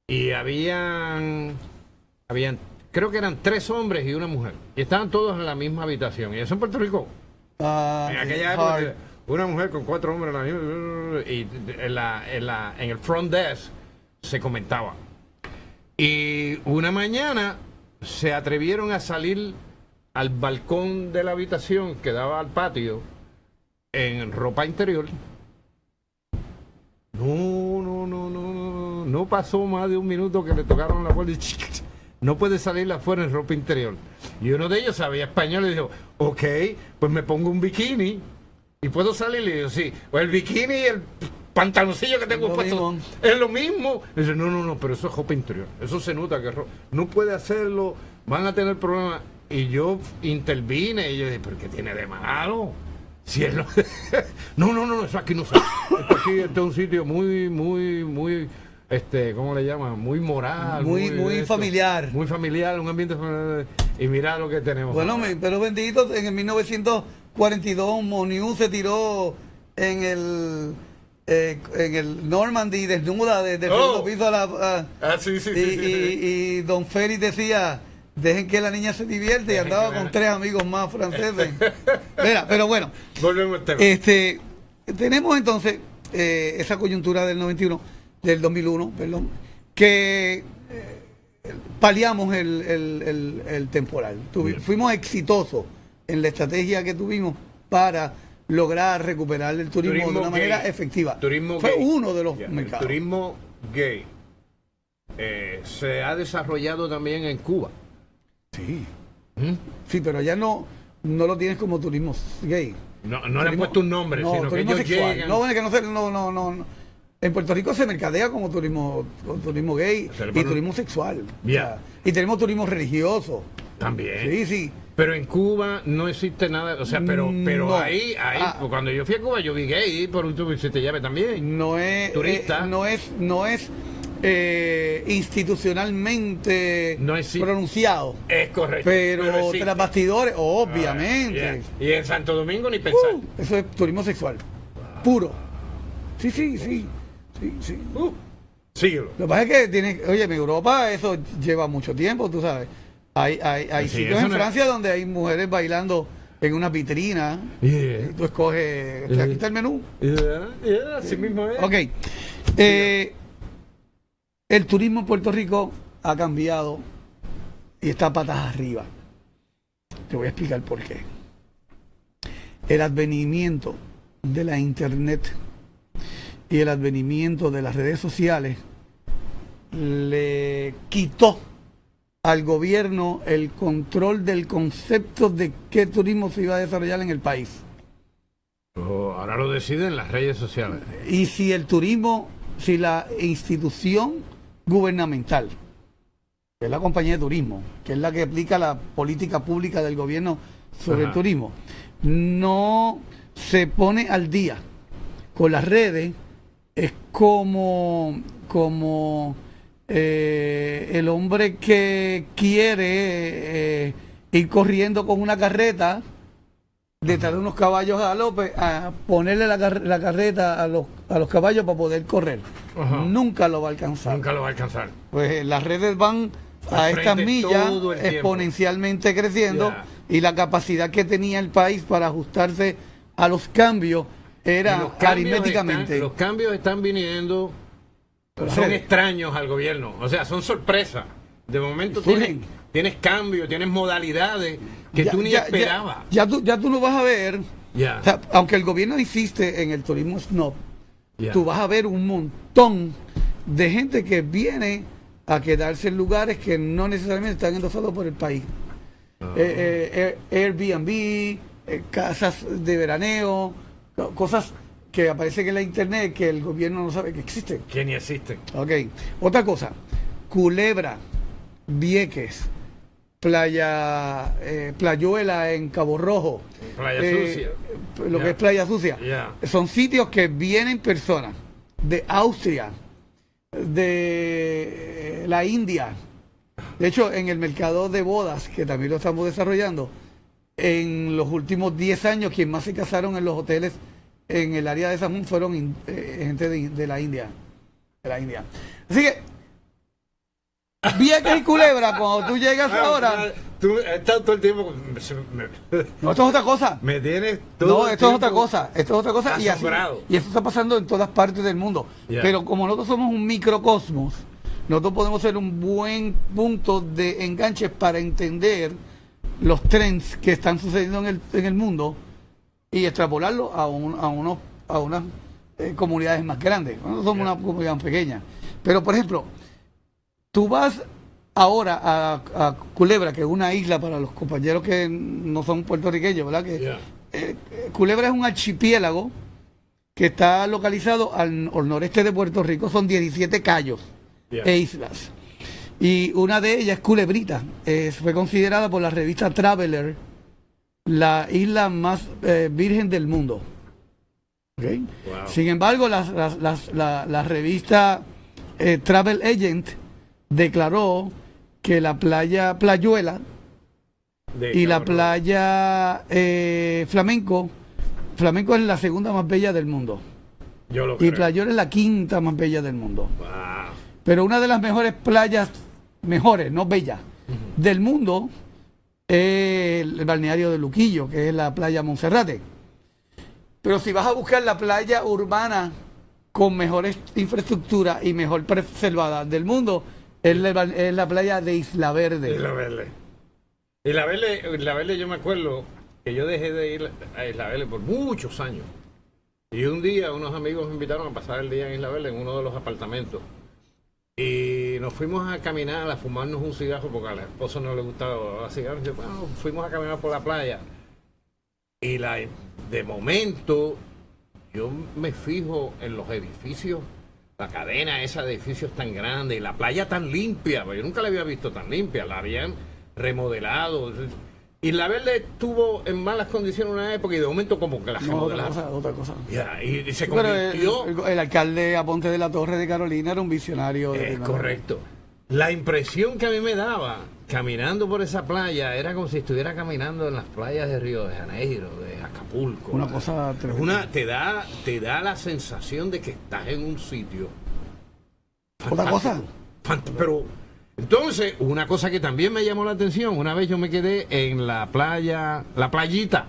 Y habían creo que eran 3 hombres y una mujer. Y estaban todos en la misma habitación. Y eso en Puerto Rico. En aquella época, una mujer con 4 hombres en la misma, y en el front desk se comentaba. Y una mañana se atrevieron a salir al balcón de la habitación que daba al patio en ropa interior. No pasó más de un minuto que le tocaron la puerta y no puede salir afuera en ropa interior. Y uno de ellos sabía español y dijo, ok, pues me pongo un bikini y puedo salir. Y dijo, sí, pues el bikini y el pantaloncillo que tengo puesto es lo mismo. Y dice, no, pero eso es ropa interior. Eso se nota que no puede hacerlo, van a tener problemas. Y yo intervine y yo dije, ¿pero qué tiene de malo? Si es lo... no, eso aquí no se... Este es un sitio muy, ¿cómo le llaman? Muy moral. Muy familiar. Muy familiar, un ambiente familiar. Y mira lo que tenemos. Bueno, pero bendito, en el 1942 Moniu se tiró en el Normandy desnuda desde el segundo piso a la... sí. Y don Félix decía... Dejen que la niña se divierte, y andaba con 3 amigos más franceses. Mira, pero bueno. Volvemos al tema. Tenemos entonces esa coyuntura del 2001, que paliamos el temporal. Fuimos exitosos en la estrategia que tuvimos para lograr recuperar el turismo de una manera efectiva. Fue uno de los mercados. El turismo gay se ha desarrollado también en Cuba. Sí, pero allá no lo tienes como turismo gay. No le han puesto un nombre, sino que ellos sexual. llegan. No. En Puerto Rico se mercadea como turismo gay y turismo sexual. O sea, y tenemos turismo religioso. También. Sí. Pero en Cuba no existe nada, o sea, pero ahí cuando yo fui a Cuba yo vi gay por un tubo y se te llave también. No es turista. No es institucionalmente pronunciado. Es correcto. Pero tras bastidores, obviamente. Y en Santo Domingo ni pensar. Eso es turismo sexual. Puro. Sí. Síguelo. Lo que pasa es que en Europa eso lleva mucho tiempo, tú sabes. Hay sitios en Francia donde hay mujeres bailando en una vitrina. Y tú escoges, aquí está el menú. Así mismo es. Ok. El turismo en Puerto Rico ha cambiado y está patas arriba. Te voy a explicar por qué. El advenimiento de la internet y el advenimiento de las redes sociales le quitó al gobierno el control del concepto de qué turismo se iba a desarrollar en el país. Ahora lo deciden las redes sociales. Y si la institución gubernamental, que es la compañía de turismo, que es la que aplica la política pública del gobierno sobre el turismo, no se pone al día con las redes, es como el hombre que quiere ir corriendo con una carreta detrás de unos caballos a galope, a ponerle la carreta a los caballos para poder correr. Nunca lo va a alcanzar. Pues las redes van a estas millas exponencialmente creciendo, y la capacidad que tenía el país para ajustarse a los cambios era aritméticamente. Los cambios están viniendo, son extraños al gobierno, o sea, son sorpresas. De momento tienes cambios, tienes modalidades que tú ni esperabas. Ya tú no vas a ver, o sea, aunque el gobierno insiste en el turismo snob, tú vas a ver un montón de gente que viene a quedarse en lugares que no necesariamente están endosados por el país. Airbnb, casas de veraneo, cosas que aparecen en la internet que el gobierno no sabe que existen. Que ni existen. Ok. Otra cosa, Culebra, Vieques, Playuela en Cabo Rojo, Playa Sucia, lo que es Playa Sucia, son sitios que vienen personas de Austria, de la India. De hecho, en el mercado de bodas, que también lo estamos desarrollando, en los últimos 10 años, quien más se casaron en los hoteles en el área de San Juan fueron gente de la India. Así que, Vieques y Culebra, cuando tú llegas ahora... Tú estás todo el tiempo... No, esto es otra cosa. Me tienes todo No, esto es otra cosa. Esto es otra cosa. Asombrado. Y eso está pasando en todas partes del mundo. Pero como nosotros somos un microcosmos, nosotros podemos ser un buen punto de enganche para entender los trends que están sucediendo en el mundo y extrapolarlo a unas comunidades más grandes. Nosotros somos una comunidad más pequeña. Pero, por ejemplo, tú vas ahora a Culebra, que es una isla para los compañeros que no son puertorriqueños, ¿verdad? Culebra es un archipiélago que está localizado al noreste de Puerto Rico. Son 17 cayos e islas. Y una de ellas es Culebrita. Fue considerada por la revista Traveler la isla más virgen del mundo. ¿Okay? Wow. Sin embargo, la revista Travel Agent declaró que la playa Playuela y la playa Flamenco es la segunda más bella del mundo. Y Playuela es la quinta más bella del mundo. Wow. Pero una de las mejores playas, no bellas, del mundo es el balneario de Luquillo, que es la playa Monserrate. Pero si vas a buscar la playa urbana con mejores infraestructuras y mejor preservada del mundo, es la playa de Isla Verde. Isla Verde, yo me acuerdo que yo dejé de ir a Isla Verde por muchos años. Y un día unos amigos me invitaron a pasar el día en Isla Verde en uno de los apartamentos. Y nos fuimos a caminar, a fumarnos un cigarro, porque al esposo no le gustaba los cigarros. Y bueno, fuimos a caminar por la playa. Y de momento, yo me fijo en los edificios, la cadena esa de edificios tan grande y la playa tan limpia. Yo nunca la había visto tan limpia, la habían remodelado. Isla Verde estuvo en malas condiciones una época y de momento como que la remodelaron. Otra cosa. Y se convirtió... El alcalde Aponte de la Torre de Carolina era un visionario. Es correcto. La impresión que a mí me daba caminando por esa playa era como si estuviera caminando en las playas de Río de Janeiro, de Acapulco. Una cosa tremenda. Te da la sensación de que estás en un sitio otra cosa. Pero entonces, una cosa que también me llamó la atención, una vez yo me quedé en la playa, la playita,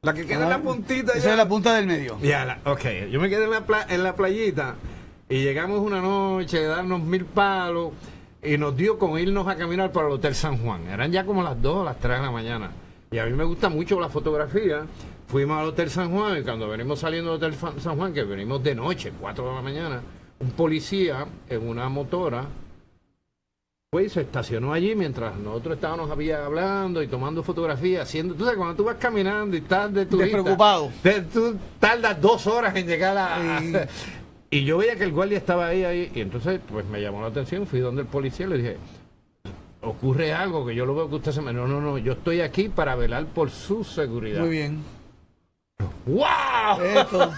la que queda en la puntita. Esa es la punta del medio. Yo me quedé en la playita y llegamos una noche a darnos 1000 palos y nos dio con irnos a caminar para el Hotel San Juan. Eran ya como las 2 o las 3 de la mañana. Y a mí me gusta mucho la fotografía. Fuimos al Hotel San Juan y cuando venimos saliendo del Hotel San Juan, que venimos de noche, 4 de la mañana, un policía en una motora pues se estacionó allí mientras nosotros estábamos hablando y tomando fotografías, haciendo... Tú sabes, cuando tú vas caminando y estás de turista... Despreocupado. Tú tardas 2 horas en llegar a... Y yo veía que el guardia estaba ahí, y entonces pues me llamó la atención, fui donde el policía y le dije, ocurre algo que yo lo veo que usted se me... No, yo estoy aquí para velar por su seguridad. Muy bien. ¡Wow! Esto.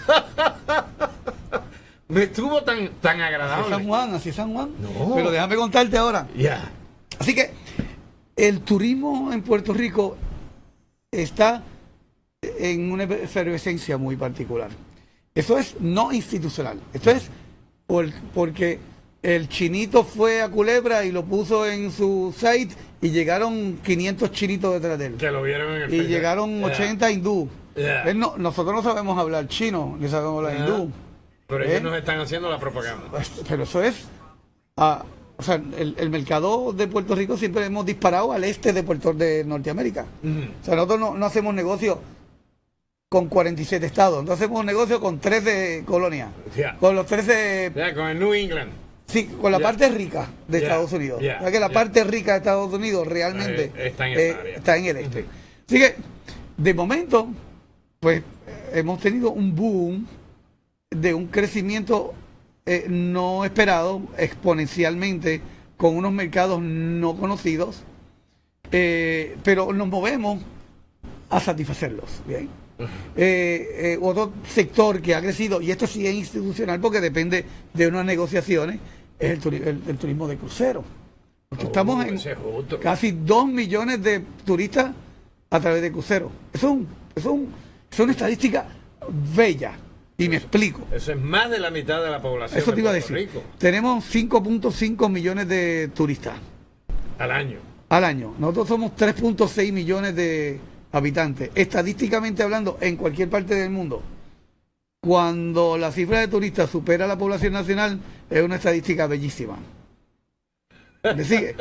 Me estuvo tan agradable. Así es San Juan. No. Pero déjame contarte ahora. Ya. Así que el turismo en Puerto Rico está en una efervescencia muy particular. Eso es no institucional. Esto es porque el chinito fue a Culebra y lo puso en su site y llegaron 500 chinitos detrás de él. Que lo vieron en el y llegaron 80 hindú. Nosotros no sabemos hablar chino, ni sabemos hablar hindú. Pero ellos nos están haciendo la propaganda. Pero eso es... o sea, el mercado de Puerto Rico siempre hemos disparado al este de Norteamérica. O sea, nosotros no hacemos negocio con 47 estados. No hacemos negocio con 13 colonias. Con los 13... con el New England. Sí, con la parte rica de Estados Unidos. O sea, que la parte rica de Estados Unidos realmente está en el este. Así que, de momento, pues, hemos tenido un boom de un crecimiento no esperado exponencialmente con unos mercados no conocidos pero nos movemos a satisfacerlos. ¿Bien? Otro sector que ha crecido, y esto sí es institucional porque depende de unas negociaciones, es el turismo de crucero. Porque estamos en casi 2 millones de turistas a través de cruceros. Es una estadística bella. Y me explico. Eso es más de la mitad de la población. Eso te iba a decir. Tenemos 5.5 millones de turistas. Al año. Nosotros somos 3.6 millones de habitantes. Estadísticamente hablando, en cualquier parte del mundo, cuando la cifra de turistas supera la población nacional, es una estadística bellísima. ¿Me sigue?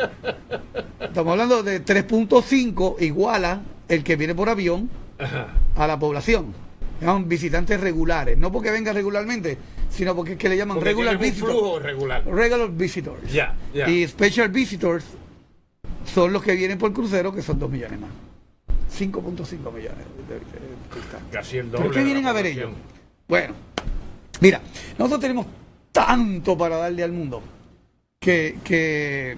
Estamos hablando de 3.5 iguala el que viene por avión a la población. Llaman visitantes regulares, no porque venga regularmente, sino porque es que le llaman porque regular visitors. Flujo regular. Regular visitors. Y special visitors son los que vienen por crucero, que son 2 millones más. 5.5 millones de turistas. Casi el doble. ¿Pero qué vienen a ver ellos? Bueno, mira, nosotros tenemos tanto para darle al mundo que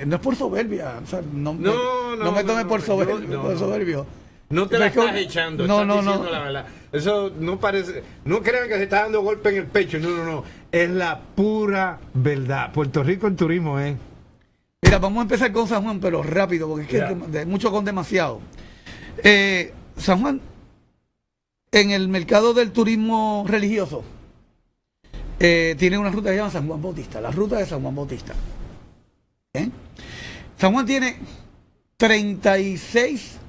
no es por soberbia, o sea, no me tome por soberbio. No te la estás echando, estás diciendo la verdad. Eso no parece, no crean que se está dando golpe en el pecho, no, es la pura verdad. Puerto Rico en turismo es. Mira, vamos a empezar con San Juan, pero rápido, porque es que mucho con demasiado. San Juan, en el mercado del turismo religioso, tiene una ruta que se llama San Juan Bautista, la ruta de San Juan Bautista. San Juan tiene 36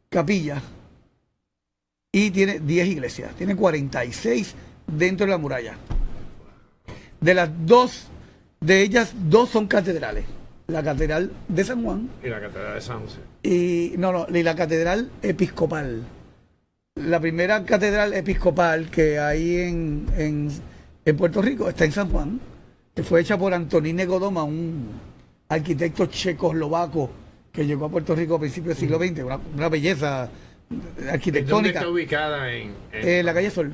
capillas y tiene 10 iglesias, tiene 46 dentro de la muralla. De las dos, de ellas, 2 son catedrales. La catedral de San Juan y la catedral de San José. Y la catedral episcopal. La primera catedral episcopal que hay en Puerto Rico está en San Juan, que fue hecha por Antonín Godoma, un arquitecto checoslovaco que llegó a Puerto Rico a principios del siglo XX, una belleza arquitectónica. ¿Dónde está ubicada? En la calle Sol.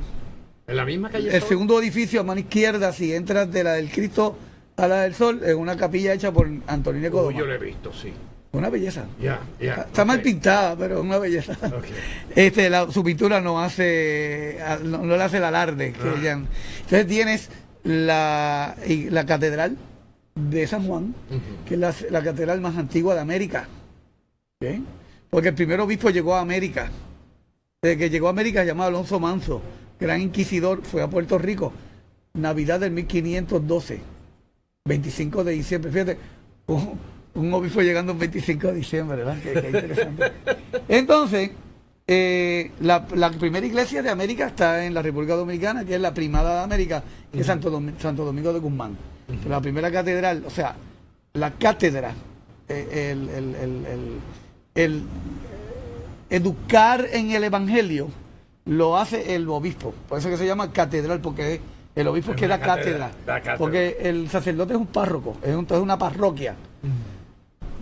¿En la misma calle Sol? El segundo edificio a mano izquierda, si entras de la del Cristo a la del Sol, es una capilla hecha por Antonio Godoma. Yo lo he visto, sí. Una belleza. Está mal pintada, pero es una belleza. Su pintura no le hace el alarde. Entonces tienes la catedral de San Juan, que es la catedral más antigua de América. ¿Okay? Porque el primer obispo llegó a América. Desde que llegó a América, llamado Alonso Manso, gran inquisidor, fue a Puerto Rico, Navidad del 1512, 25 de diciembre. Fíjate, un obispo llegando el 25 de diciembre, ¿verdad? Qué interesante. Entonces, la primera iglesia de América está en la República Dominicana, que es la Primada de América, que es Santo Domingo de Guzmán. La primera catedral, o sea, la cátedra, el educar en el evangelio lo hace el obispo. Por eso que se llama catedral, porque el obispo es que da cátedra. Porque el sacerdote es un párroco, es una parroquia.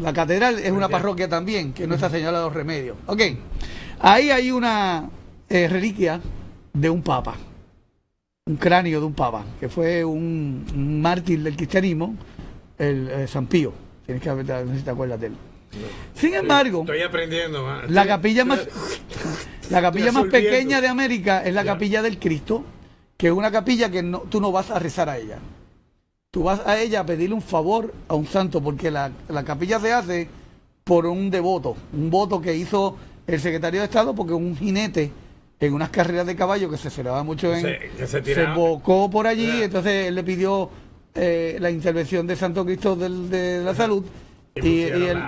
La catedral es una parroquia también, que Nuestra Señora de los Remedios. Ok, ahí hay una reliquia de un papa, un cráneo de un papa, que fue un mártir del cristianismo, el San Pío. Tienes que ver, no sé si te acuerdas de él. Sin embargo, estoy aprendiendo más. La capilla más pequeña de América es la capilla del Cristo, que es una capilla que tú no vas a rezar a ella. Tú vas a ella a pedirle un favor a un santo, porque la capilla se hace por un devoto, un voto que hizo el secretario de Estado, porque un jinete en unas carreras de caballo que se celebraba mucho se bocó por allí, entonces él le pidió la intervención de Santo Cristo de la Salud, y él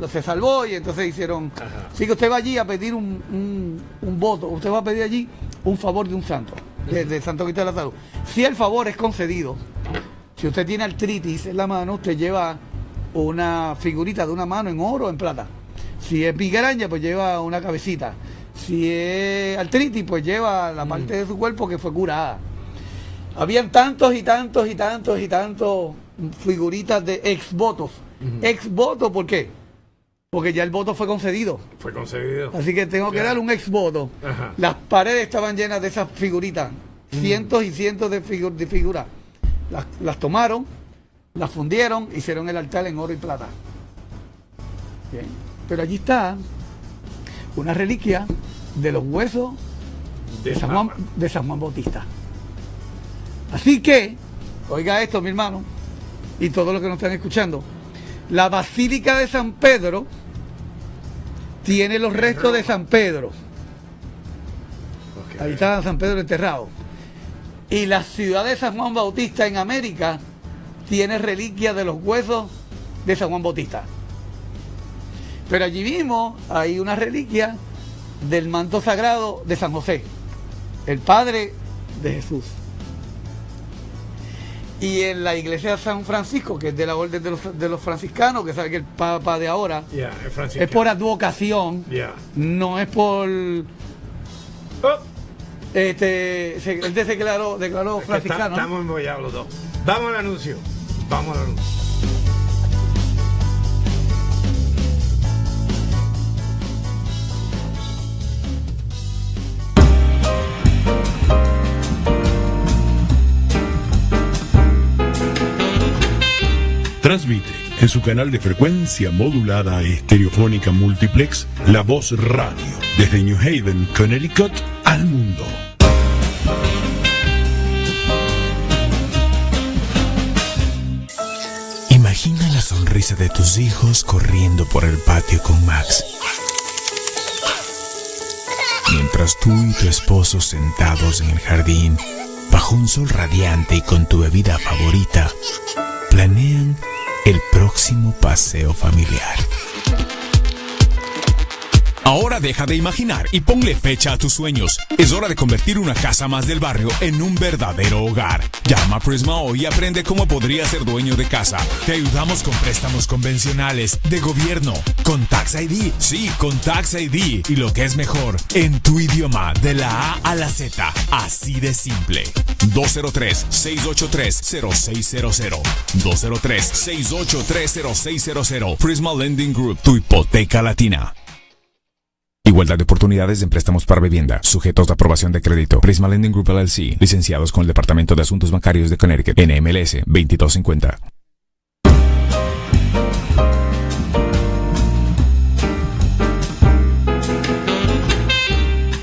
se salvó, y entonces hicieron... Así que usted va allí a pedir un voto, usted va a pedir allí un favor de un santo, de Santo Cristo de la Salud. Si el favor es concedido, si usted tiene artritis en la mano, usted lleva una figurita de una mano en oro o en plata. Si es migraña, pues lleva una cabecita. Si es artritis, pues lleva la parte de su cuerpo que fue curada. Habían tantos figuritas de ex votos. Ex voto, ¿por qué? Porque ya el voto fue concedido. Fue concedido. Así que tengo que dar un ex voto. Las paredes estaban llenas de esas figuritas. Cientos y cientos de figuras. Las tomaron, las fundieron, hicieron el altar en oro y plata. Bien. pero allí está una reliquia de los huesos de San Juan Bautista. Así que, oiga esto, mi hermano, y todos los que nos están escuchando, la Basílica de San Pedro tiene los restos de San Pedro. Ahí está San Pedro enterrado. Y la ciudad de San Juan Bautista en América tiene reliquias de los huesos de San Juan Bautista. Pero allí mismo hay una reliquia del manto sagrado de San José, el padre de Jesús. Y en la iglesia de San Francisco, que es de la orden de los franciscanos, que sabe que el papa de ahora es por advocación, no es por... él se declaró franciscano. Estamos embollados los dos. Vamos al anuncio. Transmite en su canal de frecuencia modulada estereofónica multiplex La Voz Radio desde New Haven, Connecticut al mundo. Imagina la sonrisa de tus hijos corriendo por el patio con Max. Mientras tú y tu esposo sentados en el jardín, bajo un sol radiante y con tu bebida favorita, planean el próximo paseo familiar. Ahora deja de imaginar y ponle fecha a tus sueños. Es hora de convertir una casa más del barrio en un verdadero hogar. Llama a Prisma hoy y aprende cómo podría ser dueño de casa. Te ayudamos con préstamos convencionales, de gobierno, con Tax ID. Sí, con Tax ID. Y lo que es mejor, en tu idioma, de la A a la Z. Así de simple. 203-683-0600. 203-683-0600. Prisma Lending Group, tu hipoteca latina. Igualdad de oportunidades en préstamos para vivienda, sujetos de aprobación de crédito. Prisma Lending Group LLC, licenciados con el Departamento de Asuntos Bancarios de Connecticut, NMLS 2250.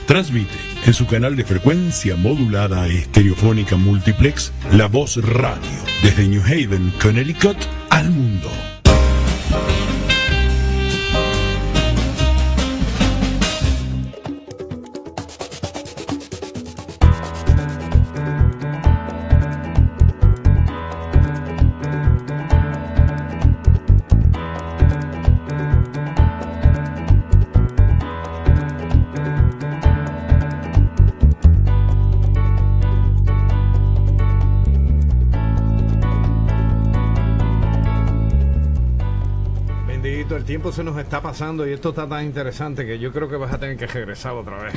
Transmite en su canal de frecuencia modulada estereofónica multiplex La Voz Radio desde New Haven, Connecticut al mundo. El tiempo se nos está pasando y esto está tan interesante que yo creo que vas a tener que regresar otra vez.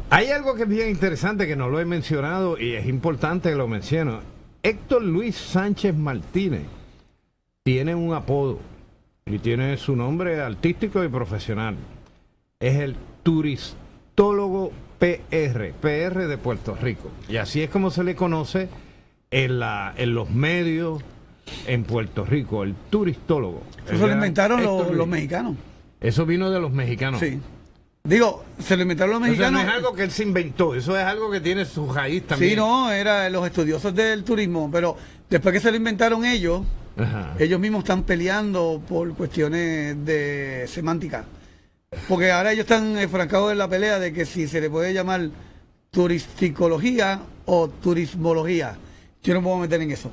Hay algo que es bien interesante que no lo he mencionado y es importante que lo menciono. Héctor Luis Sánchez Martínez tiene un apodo y tiene su nombre artístico y profesional. Es el turistólogo PR de Puerto Rico. Y así es como se le conoce en los medios en Puerto Rico, el turistólogo. Eso lo inventaron los mexicanos. Eso vino de los mexicanos. Sí. Digo, se lo inventaron los mexicanos. O sea, no es algo que él se inventó, eso es algo que tiene su raíz también. Sí, no, era los estudiosos del turismo, pero después que se lo inventaron ellos, ellos mismos están peleando por cuestiones de semántica. Porque ahora ellos están enfrascados en la pelea de que si se le puede llamar turisticología o turismología. Yo no me puedo meter en eso.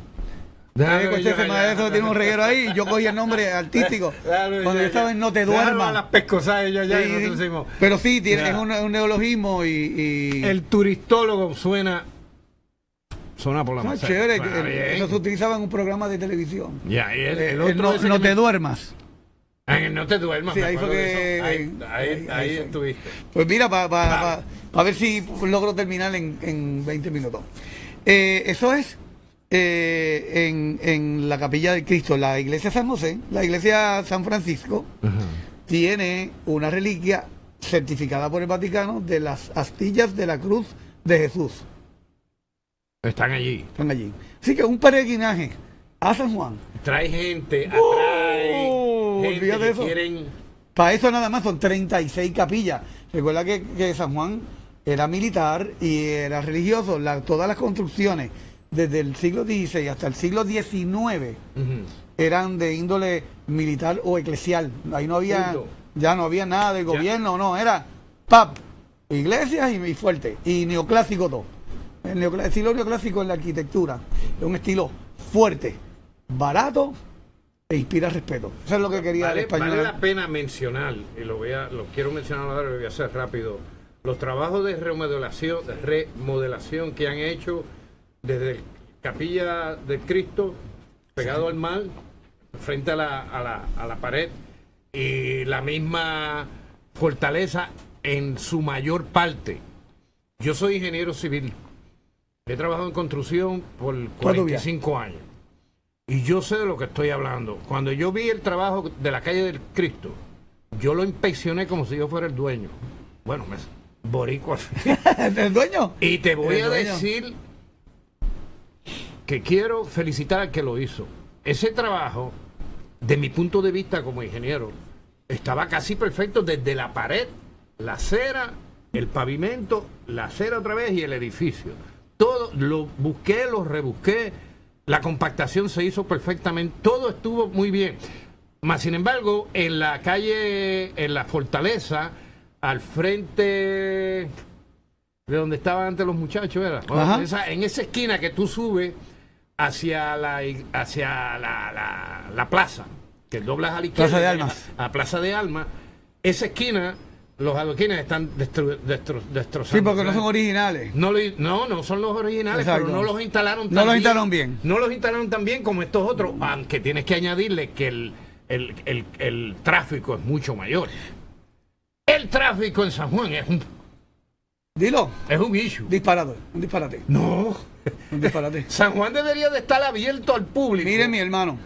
Eso tiene un reguero ahí. Yo cogí el nombre artístico cuando yo estaba en No Te Duermas. Las pescosas pero sí, es un neologismo y el turistólogo suena por la masa. Chévere, eso se utilizaba en un programa de televisión. Ya, y el otro No Te Duermas. En el No Te Duermas. Sí, ahí fue que ahí estuviste. Pues mira, para ver si logro terminar en 20 minutos. Eso es en la Capilla del Cristo, la iglesia San José, la iglesia San Francisco, tiene una reliquia certificada por el Vaticano de las astillas de la cruz de Jesús. Están allí. Así que un peregrinaje a San Juan trae gente, atrae olvídate de eso. Para eso nada más son 36 capillas. Recuerda que San Juan era militar y era religioso. Todas las construcciones desde el siglo XVI hasta el siglo XIX eran de índole militar o eclesial. Ahí no había, ya no había nada de gobierno, no, era iglesias y fuerte, y neoclásico todo. El estilo neoclásico en la arquitectura es un estilo fuerte, barato e inspira respeto. Eso es lo que quería el español. Vale la pena mencionar, y lo quiero mencionar ahora, lo voy a hacer rápido, los trabajos de remodelación que han hecho desde Capilla del Cristo, pegado al mar, frente a la pared, y la misma fortaleza en su mayor parte. Yo soy ingeniero civil, he trabajado en construcción por 45 años, y yo sé de lo que estoy hablando. Cuando yo vi el trabajo de la calle del Cristo, yo lo inspeccioné como si yo fuera el dueño. Bueno, boricua. ¿El dueño? Y te voy a decir que quiero felicitar al que lo hizo. Ese trabajo, de mi punto de vista como ingeniero, estaba casi perfecto desde la pared, la acera, el pavimento, la acera otra vez y el edificio. Todo lo busqué, lo rebusqué, la compactación se hizo perfectamente, todo estuvo muy bien. Más sin embargo, en la calle, en la fortaleza, al frente de donde estaban antes los muchachos, ¿verdad? En esa esquina que tú subes hacia la plaza, que doblas a la izquierda, Plaza de Almas. A Plaza de Almas, esa esquina, los adoquines están destrozados. Sí, porque no son originales. No son los originales. Exacto. Pero no los instalaron tan bien. No los instalaron bien. No los instalaron tan bien como estos otros, aunque tienes que añadirle que el tráfico es mucho mayor. El tráfico en San Juan es un... Dilo. Es un issue. Un disparate. No. Un disparate. San Juan debería de estar abierto al público. Mire, mi hermano.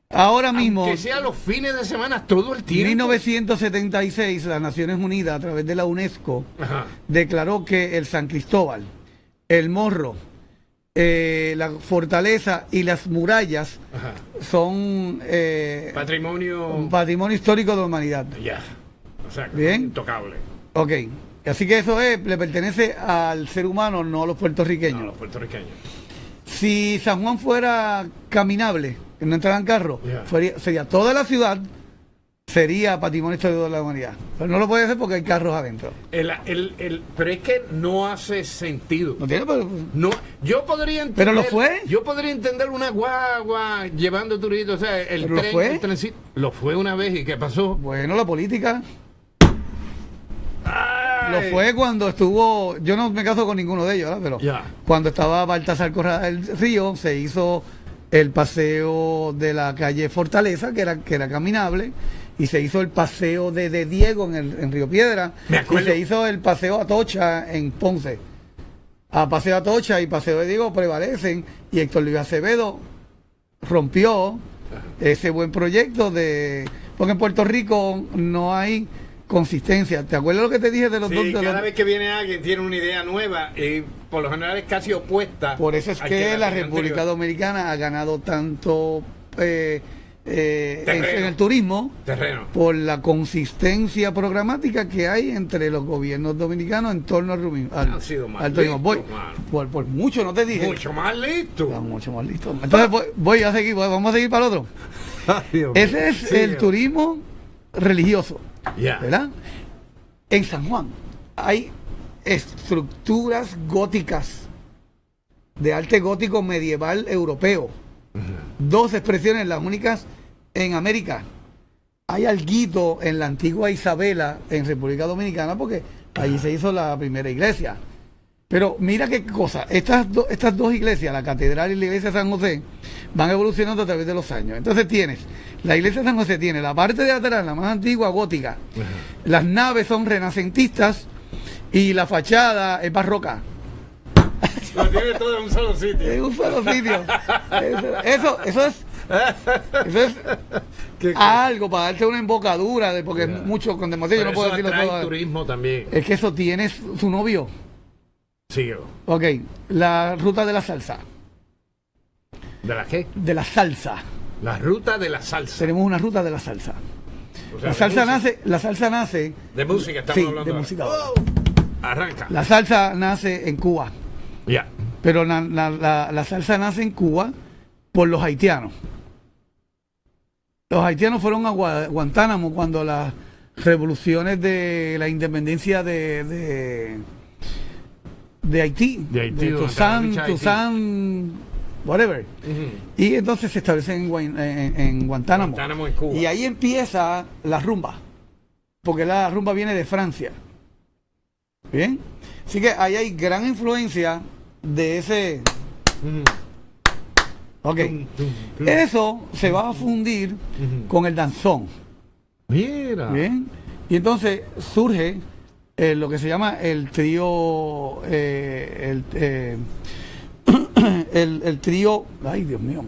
Ahora mismo... Que sea los fines de semana todo el tiempo. En 1976, las Naciones Unidas, a través de la UNESCO, declaró que el San Cristóbal, el Morro, la fortaleza y las murallas son... patrimonio histórico de la humanidad. Ya. O sea, bien. Intocable. Ok. Así que eso le pertenece al ser humano, no a los puertorriqueños. No, a los puertorriqueños. Si San Juan fuera caminable, que no entraran carros, sería toda la ciudad, sería patrimonio histórico de la humanidad. Pero no lo puede hacer porque hay carros adentro. Pero es que no hace sentido. No tiene, pero... No, yo podría entender. Pero lo fue. Yo podría entender una guagua llevando turistas, o sea, el trencito. Lo fue una vez, ¿y qué pasó? Bueno, la política. Lo fue cuando estuvo, yo no me caso con ninguno de ellos, ¿verdad? Pero cuando estaba Baltasar Corrada del Río, se hizo el paseo de la calle Fortaleza, que era caminable, y se hizo el paseo de Diego en Río Piedra, y se hizo el paseo Atocha en Ponce. A paseo Atocha y paseo de Diego prevalecen, y Héctor Luis Acevedo rompió ese buen proyecto porque en Puerto Rico no hay consistencia. ¿Te acuerdas lo que te dije de los dos? Cada vez que viene alguien tiene una idea nueva y por lo general es casi opuesta. Por eso es que la República Dominicana ha ganado tanto en el turismo, por la consistencia programática que hay entre los gobiernos dominicanos en torno al turismo. Por mucho, no te dije. Mucho más listo. Mucho más listo. Entonces vamos a seguir para el otro. Ese es el turismo religioso. ¿Verdad? En San Juan hay estructuras góticas de arte gótico medieval europeo. Dos expresiones, las únicas en América. Hay alguito en la antigua Isabela, en República Dominicana, porque allí se hizo la primera iglesia. Pero mira qué cosa, estas dos iglesias, la catedral y la iglesia de San José, van evolucionando a través de los años. Entonces la iglesia de San José tiene la parte de atrás, la más antigua, gótica. Las naves son renacentistas y la fachada es barroca. Lo tiene todo en un solo sitio. En un solo sitio. Eso es algo para darte una embocadura, porque mucho con demasiado, yo no puedo decirlo todo. El turismo también. Es que eso tiene su novio. Sí. Ok, la ruta de la salsa. ¿De la qué? De la salsa. La ruta de la salsa. Tenemos una ruta de la salsa. O sea, la salsa nace. De música estamos hablando. De música. Arranca. La salsa nace en Cuba. Ya. Pero la salsa nace en Cuba por los haitianos. Los haitianos fueron a Guantánamo cuando las revoluciones de la independencia de Haití. De Haití. Toussaint, whatever. Y entonces se establecen en Guantánamo. En Cuba. Y ahí empieza la rumba. Porque la rumba viene de Francia. Bien. Así que ahí hay gran influencia de ese. Ok. Eso se va a fundir con el danzón. Mira. Bien. Y entonces surge lo que se llama el trío. El trío. Ay, Dios mío.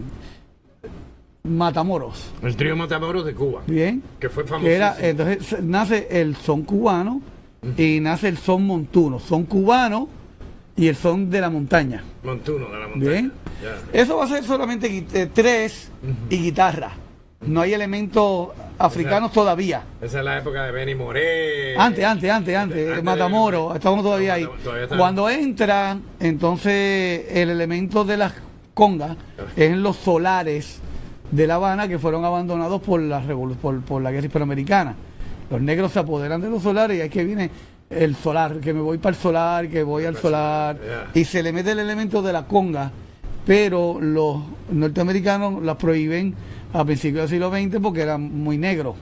Matamoros. El trío Matamoros de Cuba. Bien. Que fue famoso. Entonces nace el son cubano y nace el son montuno. Son cubano y el son de la montaña. Montuno de la montaña. Bien. Ya. Eso va a ser solamente tres y guitarra. No hay elementos africanos todavía. Esa es la época de Benny Moré. Antes. Matamoros, estamos todavía ahí. Cuando entra, entonces el elemento de las congas es en los solares de La Habana, que fueron abandonados por la guerra hispanoamericana. Los negros se apoderan de los solares y ahí que viene el solar, que me voy para el solar, que voy al solar, y se le mete el elemento de la conga, pero los norteamericanos la prohíben a principios del siglo XX porque eran muy negros.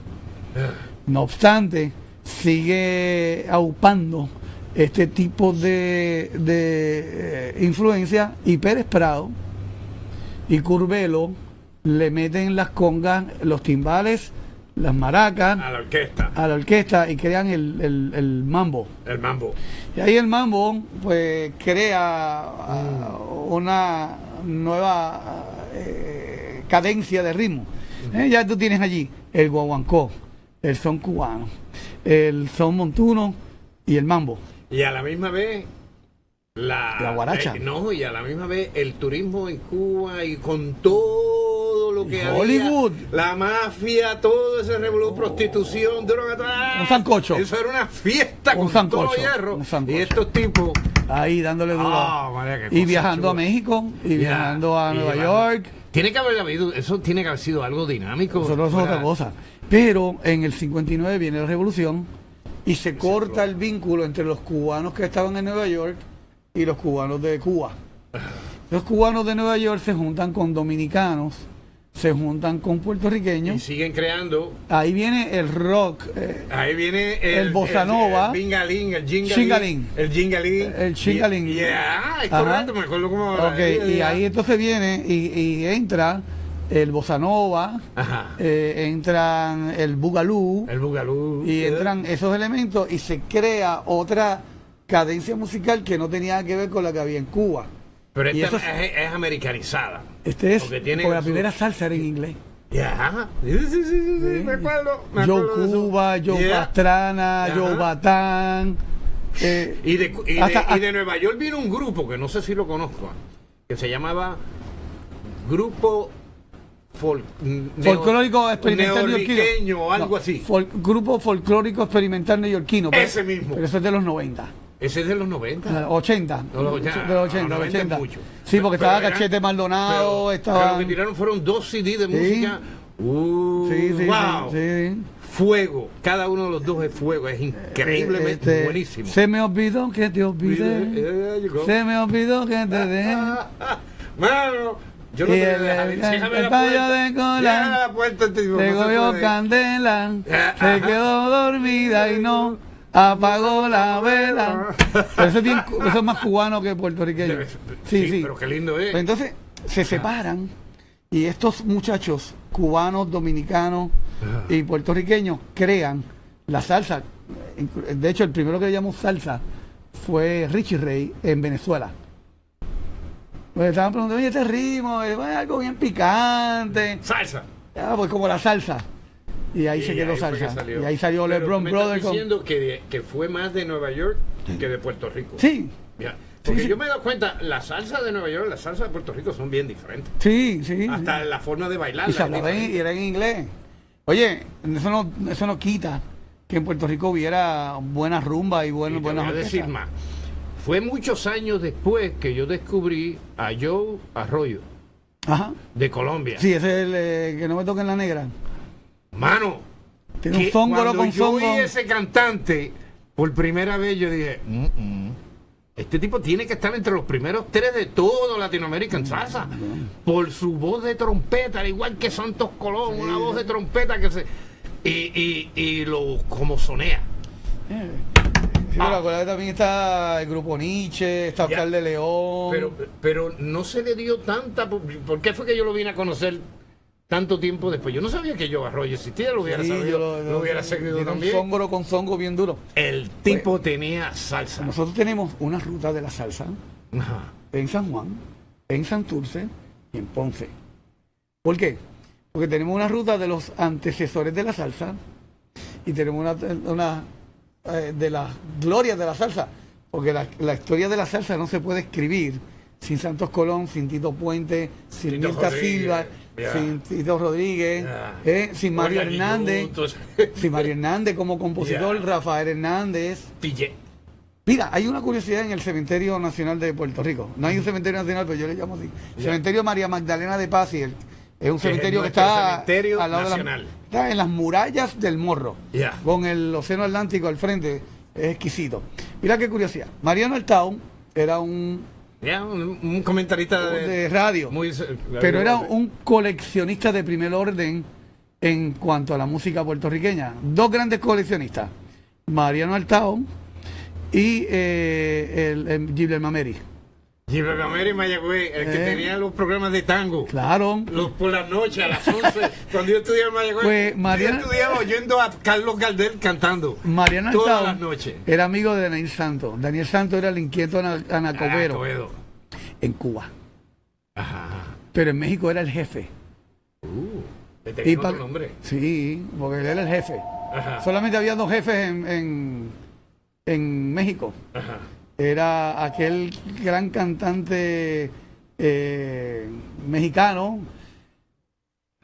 No obstante, sigue aupando este tipo de influencia, y Pérez Prado y Curbelo le meten las congas, los timbales, las maracas a la orquesta y crean el mambo. El mambo. Y ahí el mambo pues crea una nueva cadencia de ritmo. Ya tú tienes allí el guaguancó, el son cubano, el son montuno y el mambo. Y a la misma vez la guaracha. Y a la misma vez el turismo en Cuba, y con todo lo que Hollywood, había, la mafia, todo ese revolú, prostitución, droga, un sancocho. Eso era una fiesta un con sancocho, todo hierro. Un sancocho. Y estos tipos ahí dándole duro. María, y viajando a México, y viajando a Nueva York. Tiene que haber sido algo dinámico. Eso no es otra cosa. Pero en el 59 viene la revolución y se corta el vínculo entre los cubanos que estaban en Nueva York y los cubanos de Cuba. Los cubanos de Nueva York se juntan con dominicanos, se juntan con puertorriqueños. Y siguen creando. Ahí viene el rock. Ahí viene el bossa nova. El bingalín, el jingalín. El jingalín. El jingalín. Es correcto, me acuerdo cómo. Y ahí entonces viene y entra el bossa nova, entran el bugalú. Y entran esos elementos y se crea otra cadencia musical que no tenía que ver con la que había en Cuba. Pero esta es americanizada. Porque la primera salsa era en inglés. Sí, me acuerdo. Joe Cuba, Joe Pastrana, Joe Batán. Y de Nueva York vino un grupo que no sé si lo conozco, que se llamaba Grupo Folclórico Experimental Neoyorquino o algo así. Grupo Folclórico Experimental Neoyorquino. Ese mismo. Pero eso es de los 90. ¿Ese es de los 90? 80. De los 80. Sí, porque estaba Cachete Maldonado. Pero lo que tiraron fueron 2 CD de música. Wow. Sí. Fuego. Cada uno de los dos es fuego. Es increíblemente buenísimo. Se me olvidó que te olvidé. Se me olvidó que te dejé. Mano, yo no te el payo de cola. Se cogió candela. Se quedó dormida y no apagó la vela. Pero eso es más cubano que puertorriqueño. Sí. Pero qué lindo es. Entonces se separan y estos muchachos cubanos, dominicanos y puertorriqueños crean la salsa. De hecho, el primero que le llamó salsa fue Richie Ray en Venezuela. Pues estaban preguntando, oye, este ritmo es algo bien picante. Salsa. Pues como la salsa. Y ahí se quedó salsa. Y ahí salió Pero LeBron Brothers. Estás diciendo que fue más de Nueva York que de Puerto Rico. Sí. Porque yo me he dado cuenta, la salsa de Nueva York y la salsa de Puerto Rico son bien diferentes. Sí. Hasta la forma de bailar. Y se hablaba y era en inglés. Oye, eso no quita que en Puerto Rico hubiera buena rumba y buenas orquestas. Decir más. Fue muchos años después que yo descubrí a Joe Arroyo. Ajá. De Colombia. Sí, ese es el que no me toca en la negra. Mano, tiene un zóngoro con zongo. Yo vi ese cantante por primera vez, yo dije, este tipo tiene que estar entre los primeros 3 de todo Latinoamérica en salsa. Por su voz de trompeta, al igual que Santos Colón, una voz de trompeta que se... Y lo como sonea. Pero acuérdate, también está el grupo Nietzsche, está Oscar de León. Pero no se le dio tanta... ¿Por qué fue que yo lo vine a conocer tanto tiempo después? Yo no sabía que Joe Arroyo existía, lo hubiera sabido, lo hubiera seguido también. Un zóngoro con zongo bien duro. El tipo tenía salsa. Nosotros tenemos una ruta de la salsa en San Juan, en Santurce y en Ponce. ¿Por qué? Porque tenemos una ruta de los antecesores de la salsa y tenemos una de las glorias de la salsa, porque la historia de la salsa no se puede escribir sin Santos Colón, sin Tito Puente, sin Tito Mirta Rodríguez, Silva, sin Tito Rodríguez, sin Mario Hernández, sin Mario Hernández como compositor, Rafael Hernández. Mira, hay una curiosidad en el Cementerio Nacional de Puerto Rico. No hay un cementerio nacional, pero yo le llamo así. Cementerio María Magdalena de Paz, y es un cementerio que está al lado nacional. Está en las murallas del Morro, con el Océano Atlántico al frente. Es exquisito. Mira qué curiosidad. Mariano Altao era un comentarista de radio, pero era un coleccionista de primer orden en cuanto a la música puertorriqueña. 2 grandes coleccionistas, Mariano Altao y el Gilbert Mameri. Gilbert Mameri Mayagüez, el que tenía los programas de tango. Claro. Por las noches, a las 11, cuando yo estudiaba en Mayagüez. Pues yo estudiaba oyendo a Carlos Gardel cantando. Mariano todas Altao las noches. Era amigo de Daniel Santos. Daniel Santos era el inquieto Anacobero en Cuba. Ajá. Pero en México era el jefe. ¿Tenía otro nombre? Sí, porque él era el jefe. Ajá. Solamente había 2 jefes en México. Ajá. Era aquel gran cantante mexicano.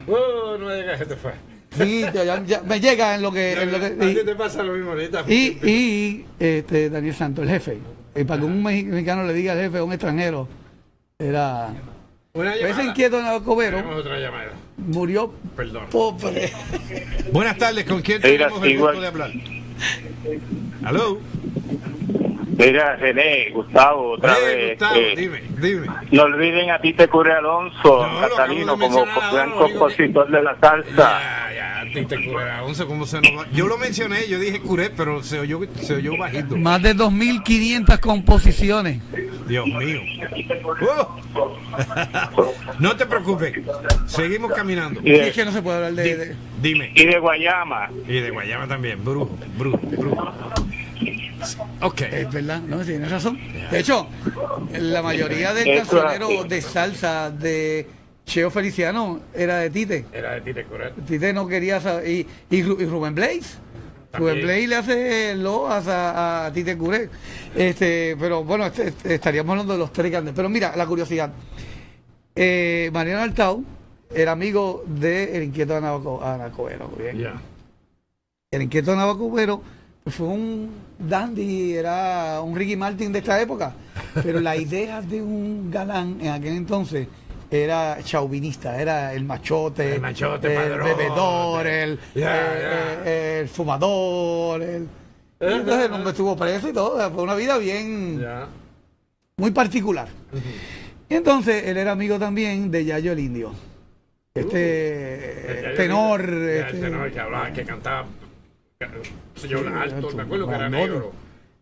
No me digas que te fue. Sí, ya me llega en lo que... a ti te pasa lo mismo ahorita. Y Daniel Santos, el jefe. Y para que un mexicano le diga al jefe a un extranjero, era... Ese inquieto Anacobero murió pobre. Buenas tardes, ¿con quién tenemos el gusto de hablar? ¿Aló? Mira, René, Gustavo, otra vez. Gustavo, dime. No olviden a Tite Curé Alonso, Catalino, como gran compositor de la salsa. Ya, Tite Curé Alonso, ¿cómo se nos va? Yo lo mencioné, yo dije Curé, pero se oyó bajito. Más de 2.500 composiciones. Dios mío. No te preocupes, seguimos caminando. Es que no se puede hablar de... Dime. Y de Guayama. Y de Guayama también, brujo. Okay. Es verdad, no, tienes razón. De hecho, la mayoría del cancionero de salsa de Cheo Feliciano era de Tite. Era de Tite, correcto. Tite no quería saber. Y Rubén Blades. Rubén Blades le hace loas a Tite Curé. Pero bueno, estaríamos hablando de los 3 grandes. Pero mira, la curiosidad. Mariano Altao era amigo del inquieto Anacobero. El inquieto Anacobero fue un dandy, era un Ricky Martin de esta época, pero la idea de un galán en aquel entonces era chauvinista, era el machote, el bebedor, el fumador, entonces el hombre estuvo preso y todo, fue una vida bien muy particular. Y entonces él era amigo también de Yayo el Indio, tenor, el tenor que hablaba, que cantaba. Señor alto, me acuerdo que era negro.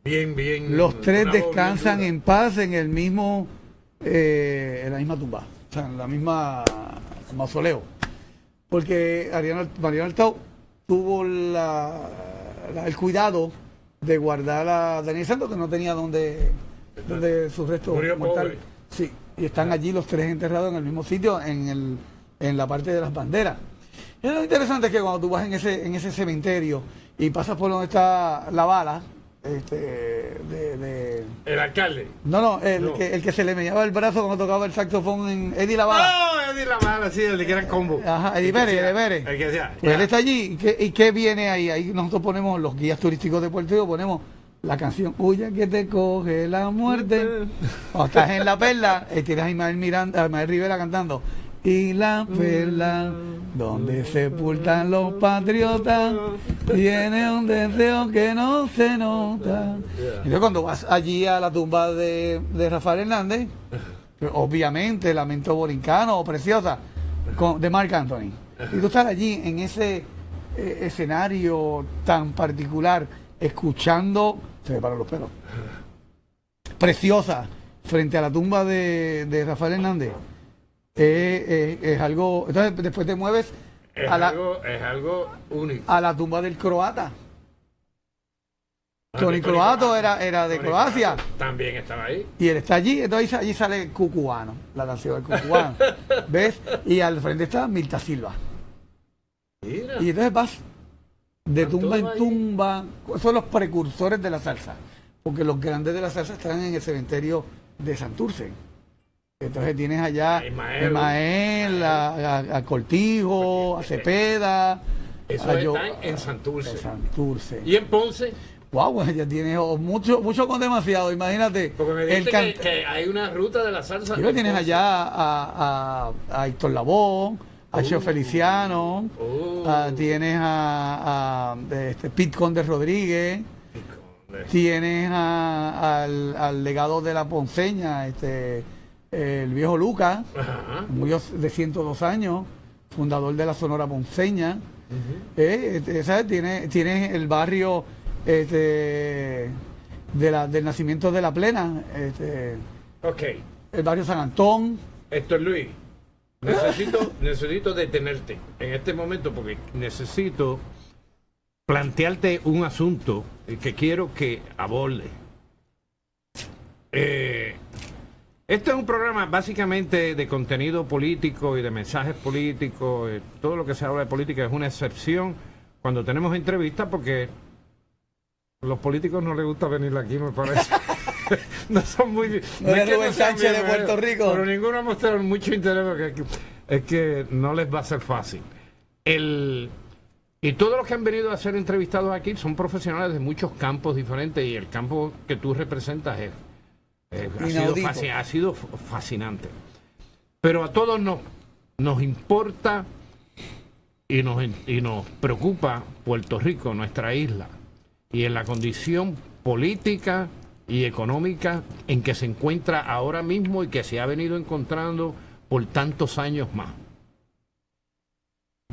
Bien. Los 3 descansan en paz en el mismo, en la misma tumba, o sea, en la misma mausoleo. Porque Mariano Altao tuvo el cuidado de guardar a Daniel Santos, que no tenía donde sus restos mortales. Sí, y están allí los 3 enterrados en el mismo sitio, en la parte de las banderas. Y lo interesante es que cuando tú vas en ese cementerio y pasas por donde está la bala, el alcalde. No, el que se le meñaba el brazo cuando tocaba el saxofón en Eddie Lavada. No, Eddie Lavada, sí, el de que era combo. Ajá, Eddie Pérez. El que decía, pues él está allí. ¿Y qué viene ahí? Ahí nosotros ponemos los guías turísticos de Puerto Rico, ponemos la canción Huya que te coge la muerte. Cuando estás en La Perla, tienes a Ismael Rivera cantando. Y la perla, donde sepultan los patriotas, tiene un deseo que no se nota. Entonces cuando vas allí a la tumba de Rafael Hernández, obviamente Lamento Borincano o Preciosa de Marc Anthony, y tú estás allí en ese escenario tan particular, escuchando, se me paran los pelos, Preciosa frente a la tumba de Rafael Hernández. Es algo. Entonces después te mueves es algo único. A la tumba del croata. Tony Croato era de Tony Croacia. Croato también estaba ahí. Y él está allí, entonces allí sale Cucubano, la canción del Cucubano. ¿Ves? Y al frente está Mirta Silva. Mira. Y entonces vas de tumba en tumba. Son los precursores de la salsa. Porque los grandes de la salsa están en el cementerio de Santurce. Entonces tienes allá a Ismael, a Cortijo, a Cepeda. Eso está en Santurce. ¿Y en Ponce? Wow, ya tienes mucho con demasiado, imagínate. Porque me dice que hay una ruta de la salsa. Y tienes allá a Héctor Lavoe, a Cheo Feliciano, tienes a Pete Conde Rodríguez, tienes al legado de la ponceña, el viejo Lucas, murió de 102 años, fundador de la Sonora Ponceña. ¿Sabes? Tienes el barrio del nacimiento de La Plena, el barrio San Antón. Héctor Luis, necesito detenerte en este momento porque necesito plantearte un asunto que quiero que aborde. Este es un programa básicamente de contenido político y de mensajes políticos. Todo lo que se habla de política es una excepción cuando tenemos entrevistas porque a los políticos no les gusta venir aquí, me parece. No son muy... No es Rubén Sánchez de Puerto Rico. Pero ninguno ha mostrado mucho interés porque es que no les va a ser fácil. Y todos los que han venido a ser entrevistados aquí son profesionales de muchos campos diferentes y el campo que tú representas ha sido fascinante. Pero a todos nos importa y nos preocupa Puerto Rico, nuestra isla, y en la condición política y económica en que se encuentra ahora mismo y que se ha venido encontrando por tantos años más.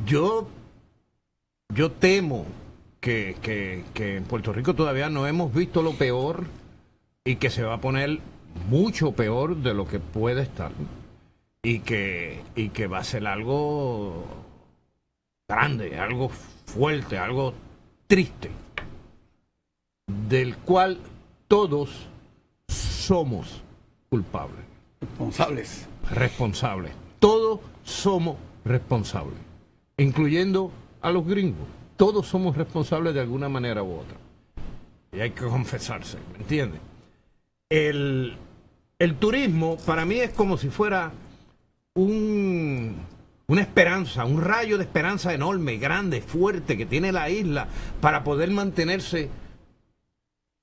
Yo temo que en Puerto Rico todavía no hemos visto lo peor y que se va a poner mucho peor de lo que puede estar y que va a ser algo grande, algo fuerte, algo triste, del cual todos somos culpables. Responsables. Todos somos responsables, incluyendo a los gringos. Todos somos responsables de alguna manera u otra. Y hay que confesarse, ¿me entiendes? El turismo para mí es como si fuera una esperanza, un rayo de esperanza enorme, grande, fuerte que tiene la isla para poder mantenerse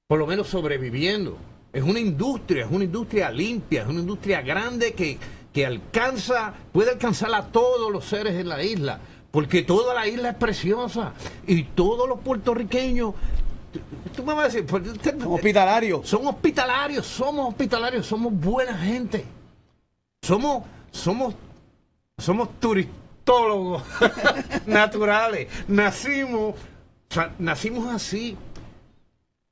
por lo menos sobreviviendo. Es una industria limpia, es una industria grande que puede alcanzar a todos los seres en la isla, porque toda la isla es preciosa y todos los puertorriqueños, tú me vas a decir, somos hospitalarios, somos buena gente, somos turistólogos naturales, nacimos así.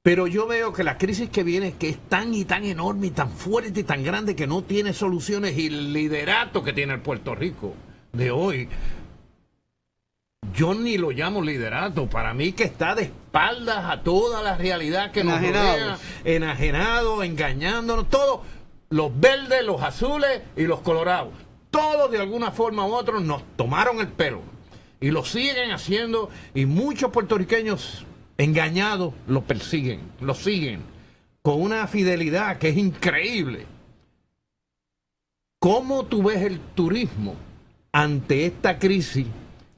Pero yo veo que la crisis que viene, que es tan y tan enorme y tan fuerte y tan grande que no tiene soluciones, y el liderato que tiene el Puerto Rico de hoy, yo ni lo llamo liderato. Para mí que está de espaldas a toda la realidad que nos rodea, enajenado, engañándonos, todos, los verdes, los azules y los colorados, todos de alguna forma u otra nos tomaron el pelo y lo siguen haciendo, y muchos puertorriqueños engañados, lo persiguen, lo siguen, con una fidelidad que es increíble. ¿Cómo tú ves el turismo ante esta crisis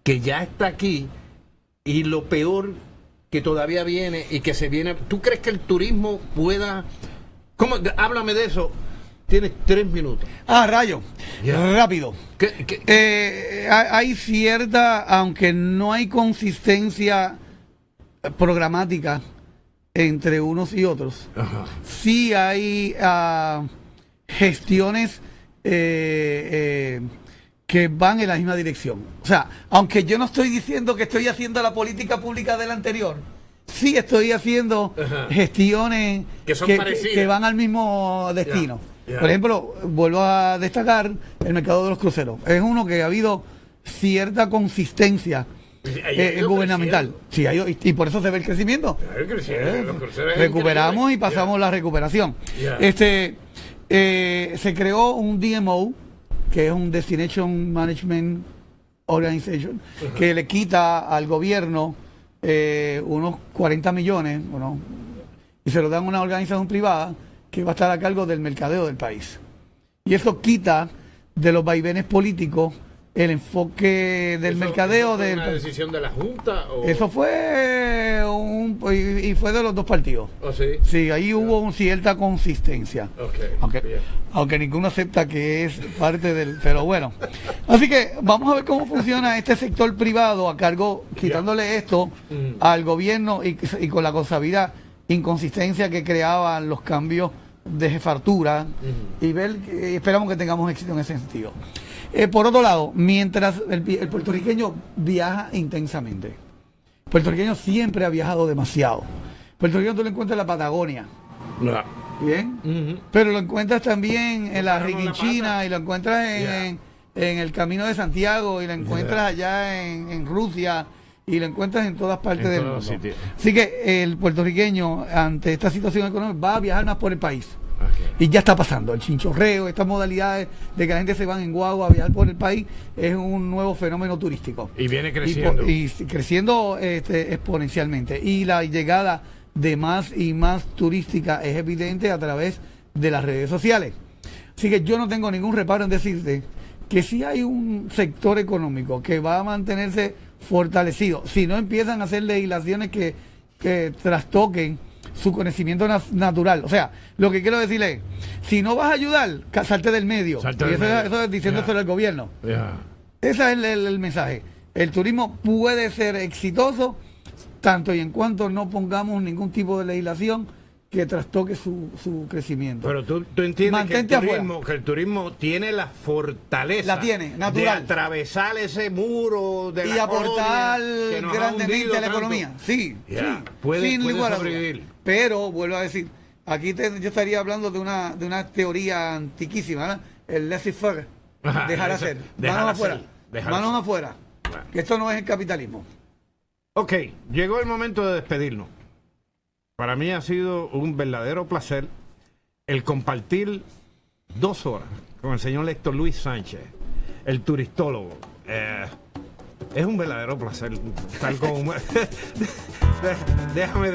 que ya está aquí y lo peor que todavía viene y que se viene? ¿Tú crees que el turismo pueda...? ¿Cómo? Háblame de eso. Tienes 3 minutos. Rayo. Rápido. Hay cierta, aunque no hay consistencia programática entre unos y otros, sí hay gestiones que van en la misma dirección. O sea, aunque yo no estoy diciendo que estoy haciendo la política pública del anterior, sí estoy haciendo gestiones que van al mismo destino. Por ejemplo, vuelvo a destacar el mercado de los cruceros. Es uno que ha habido cierta consistencia gubernamental. Sí, y por eso se ve el crecimiento. Recuperamos y pasamos la recuperación. Se creó un DMO, que es un Destination Management Organization, que le quita al gobierno unos 40 millones y se lo dan a una organización privada que va a estar a cargo del mercadeo del país. Y eso quita de los vaivenes políticos el enfoque del mercadeo. ¿Fue una decisión de la Junta? Eso fue y fue de los dos partidos. Sí, ahí hubo cierta consistencia. Aunque ninguno acepta que es parte del... Pero bueno. Así que vamos a ver cómo funciona este sector privado a cargo, quitándole esto al gobierno y con la consabida inconsistencia que creaban los cambios de jefatura y esperamos que tengamos éxito en ese sentido. Por otro lado, mientras el puertorriqueño viaja intensamente, el puertorriqueño siempre ha viajado demasiado. El puertorriqueño tú lo encuentras en la Patagonia, ¿bien? Pero lo encuentras también en la Riquinchina y lo encuentras en el Camino de Santiago y lo encuentras allá en Rusia y lo encuentras en todas partes del mundo. Así que el puertorriqueño ante esta situación económica va a viajar más por el país. Y ya está pasando. El chinchorreo, estas modalidades de que la gente se va en guagua a viajar por el país es un nuevo fenómeno turístico. Y viene creciendo. Y creciendo exponencialmente. Y la llegada de más y más turística es evidente a través de las redes sociales. Así que yo no tengo ningún reparo en decirte que si hay un sector económico que va a mantenerse fortalecido, si no empiezan a hacer legislaciones que trastoquen su conocimiento natural. O sea, lo que quiero decirle es, si no vas a ayudar, salte del medio. Eso es diciéndoselo al gobierno. Ese es el mensaje. El turismo puede ser exitoso tanto y en cuanto no pongamos ningún tipo de legislación que trastoque su crecimiento. Pero tú entiendes que el turismo tiene la fortaleza natural, de atravesar ese muro de la aportar grandemente a la economía. Sí, puede lugar a sobrevivir. duda. Pero vuelvo a decir, aquí yo estaría hablando de una teoría antiquísima, ¿verdad? El laissez-faire, dejar hacer, manos afuera, que esto no es el capitalismo. Ok, llegó el momento de despedirnos. Para mí ha sido un verdadero placer el compartir 2 horas con el señor Héctor Luis Sánchez, el turistólogo. Es un verdadero placer estar con... déjame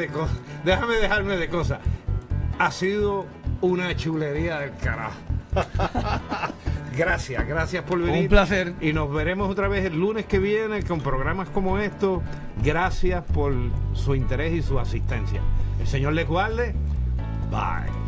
dejarme de cosas. Ha sido una chulería del carajo. Gracias por venir. Un placer. Y nos veremos otra vez el lunes que viene con programas como estos. Gracias por su interés y su asistencia. El Señor les guarde. Bye.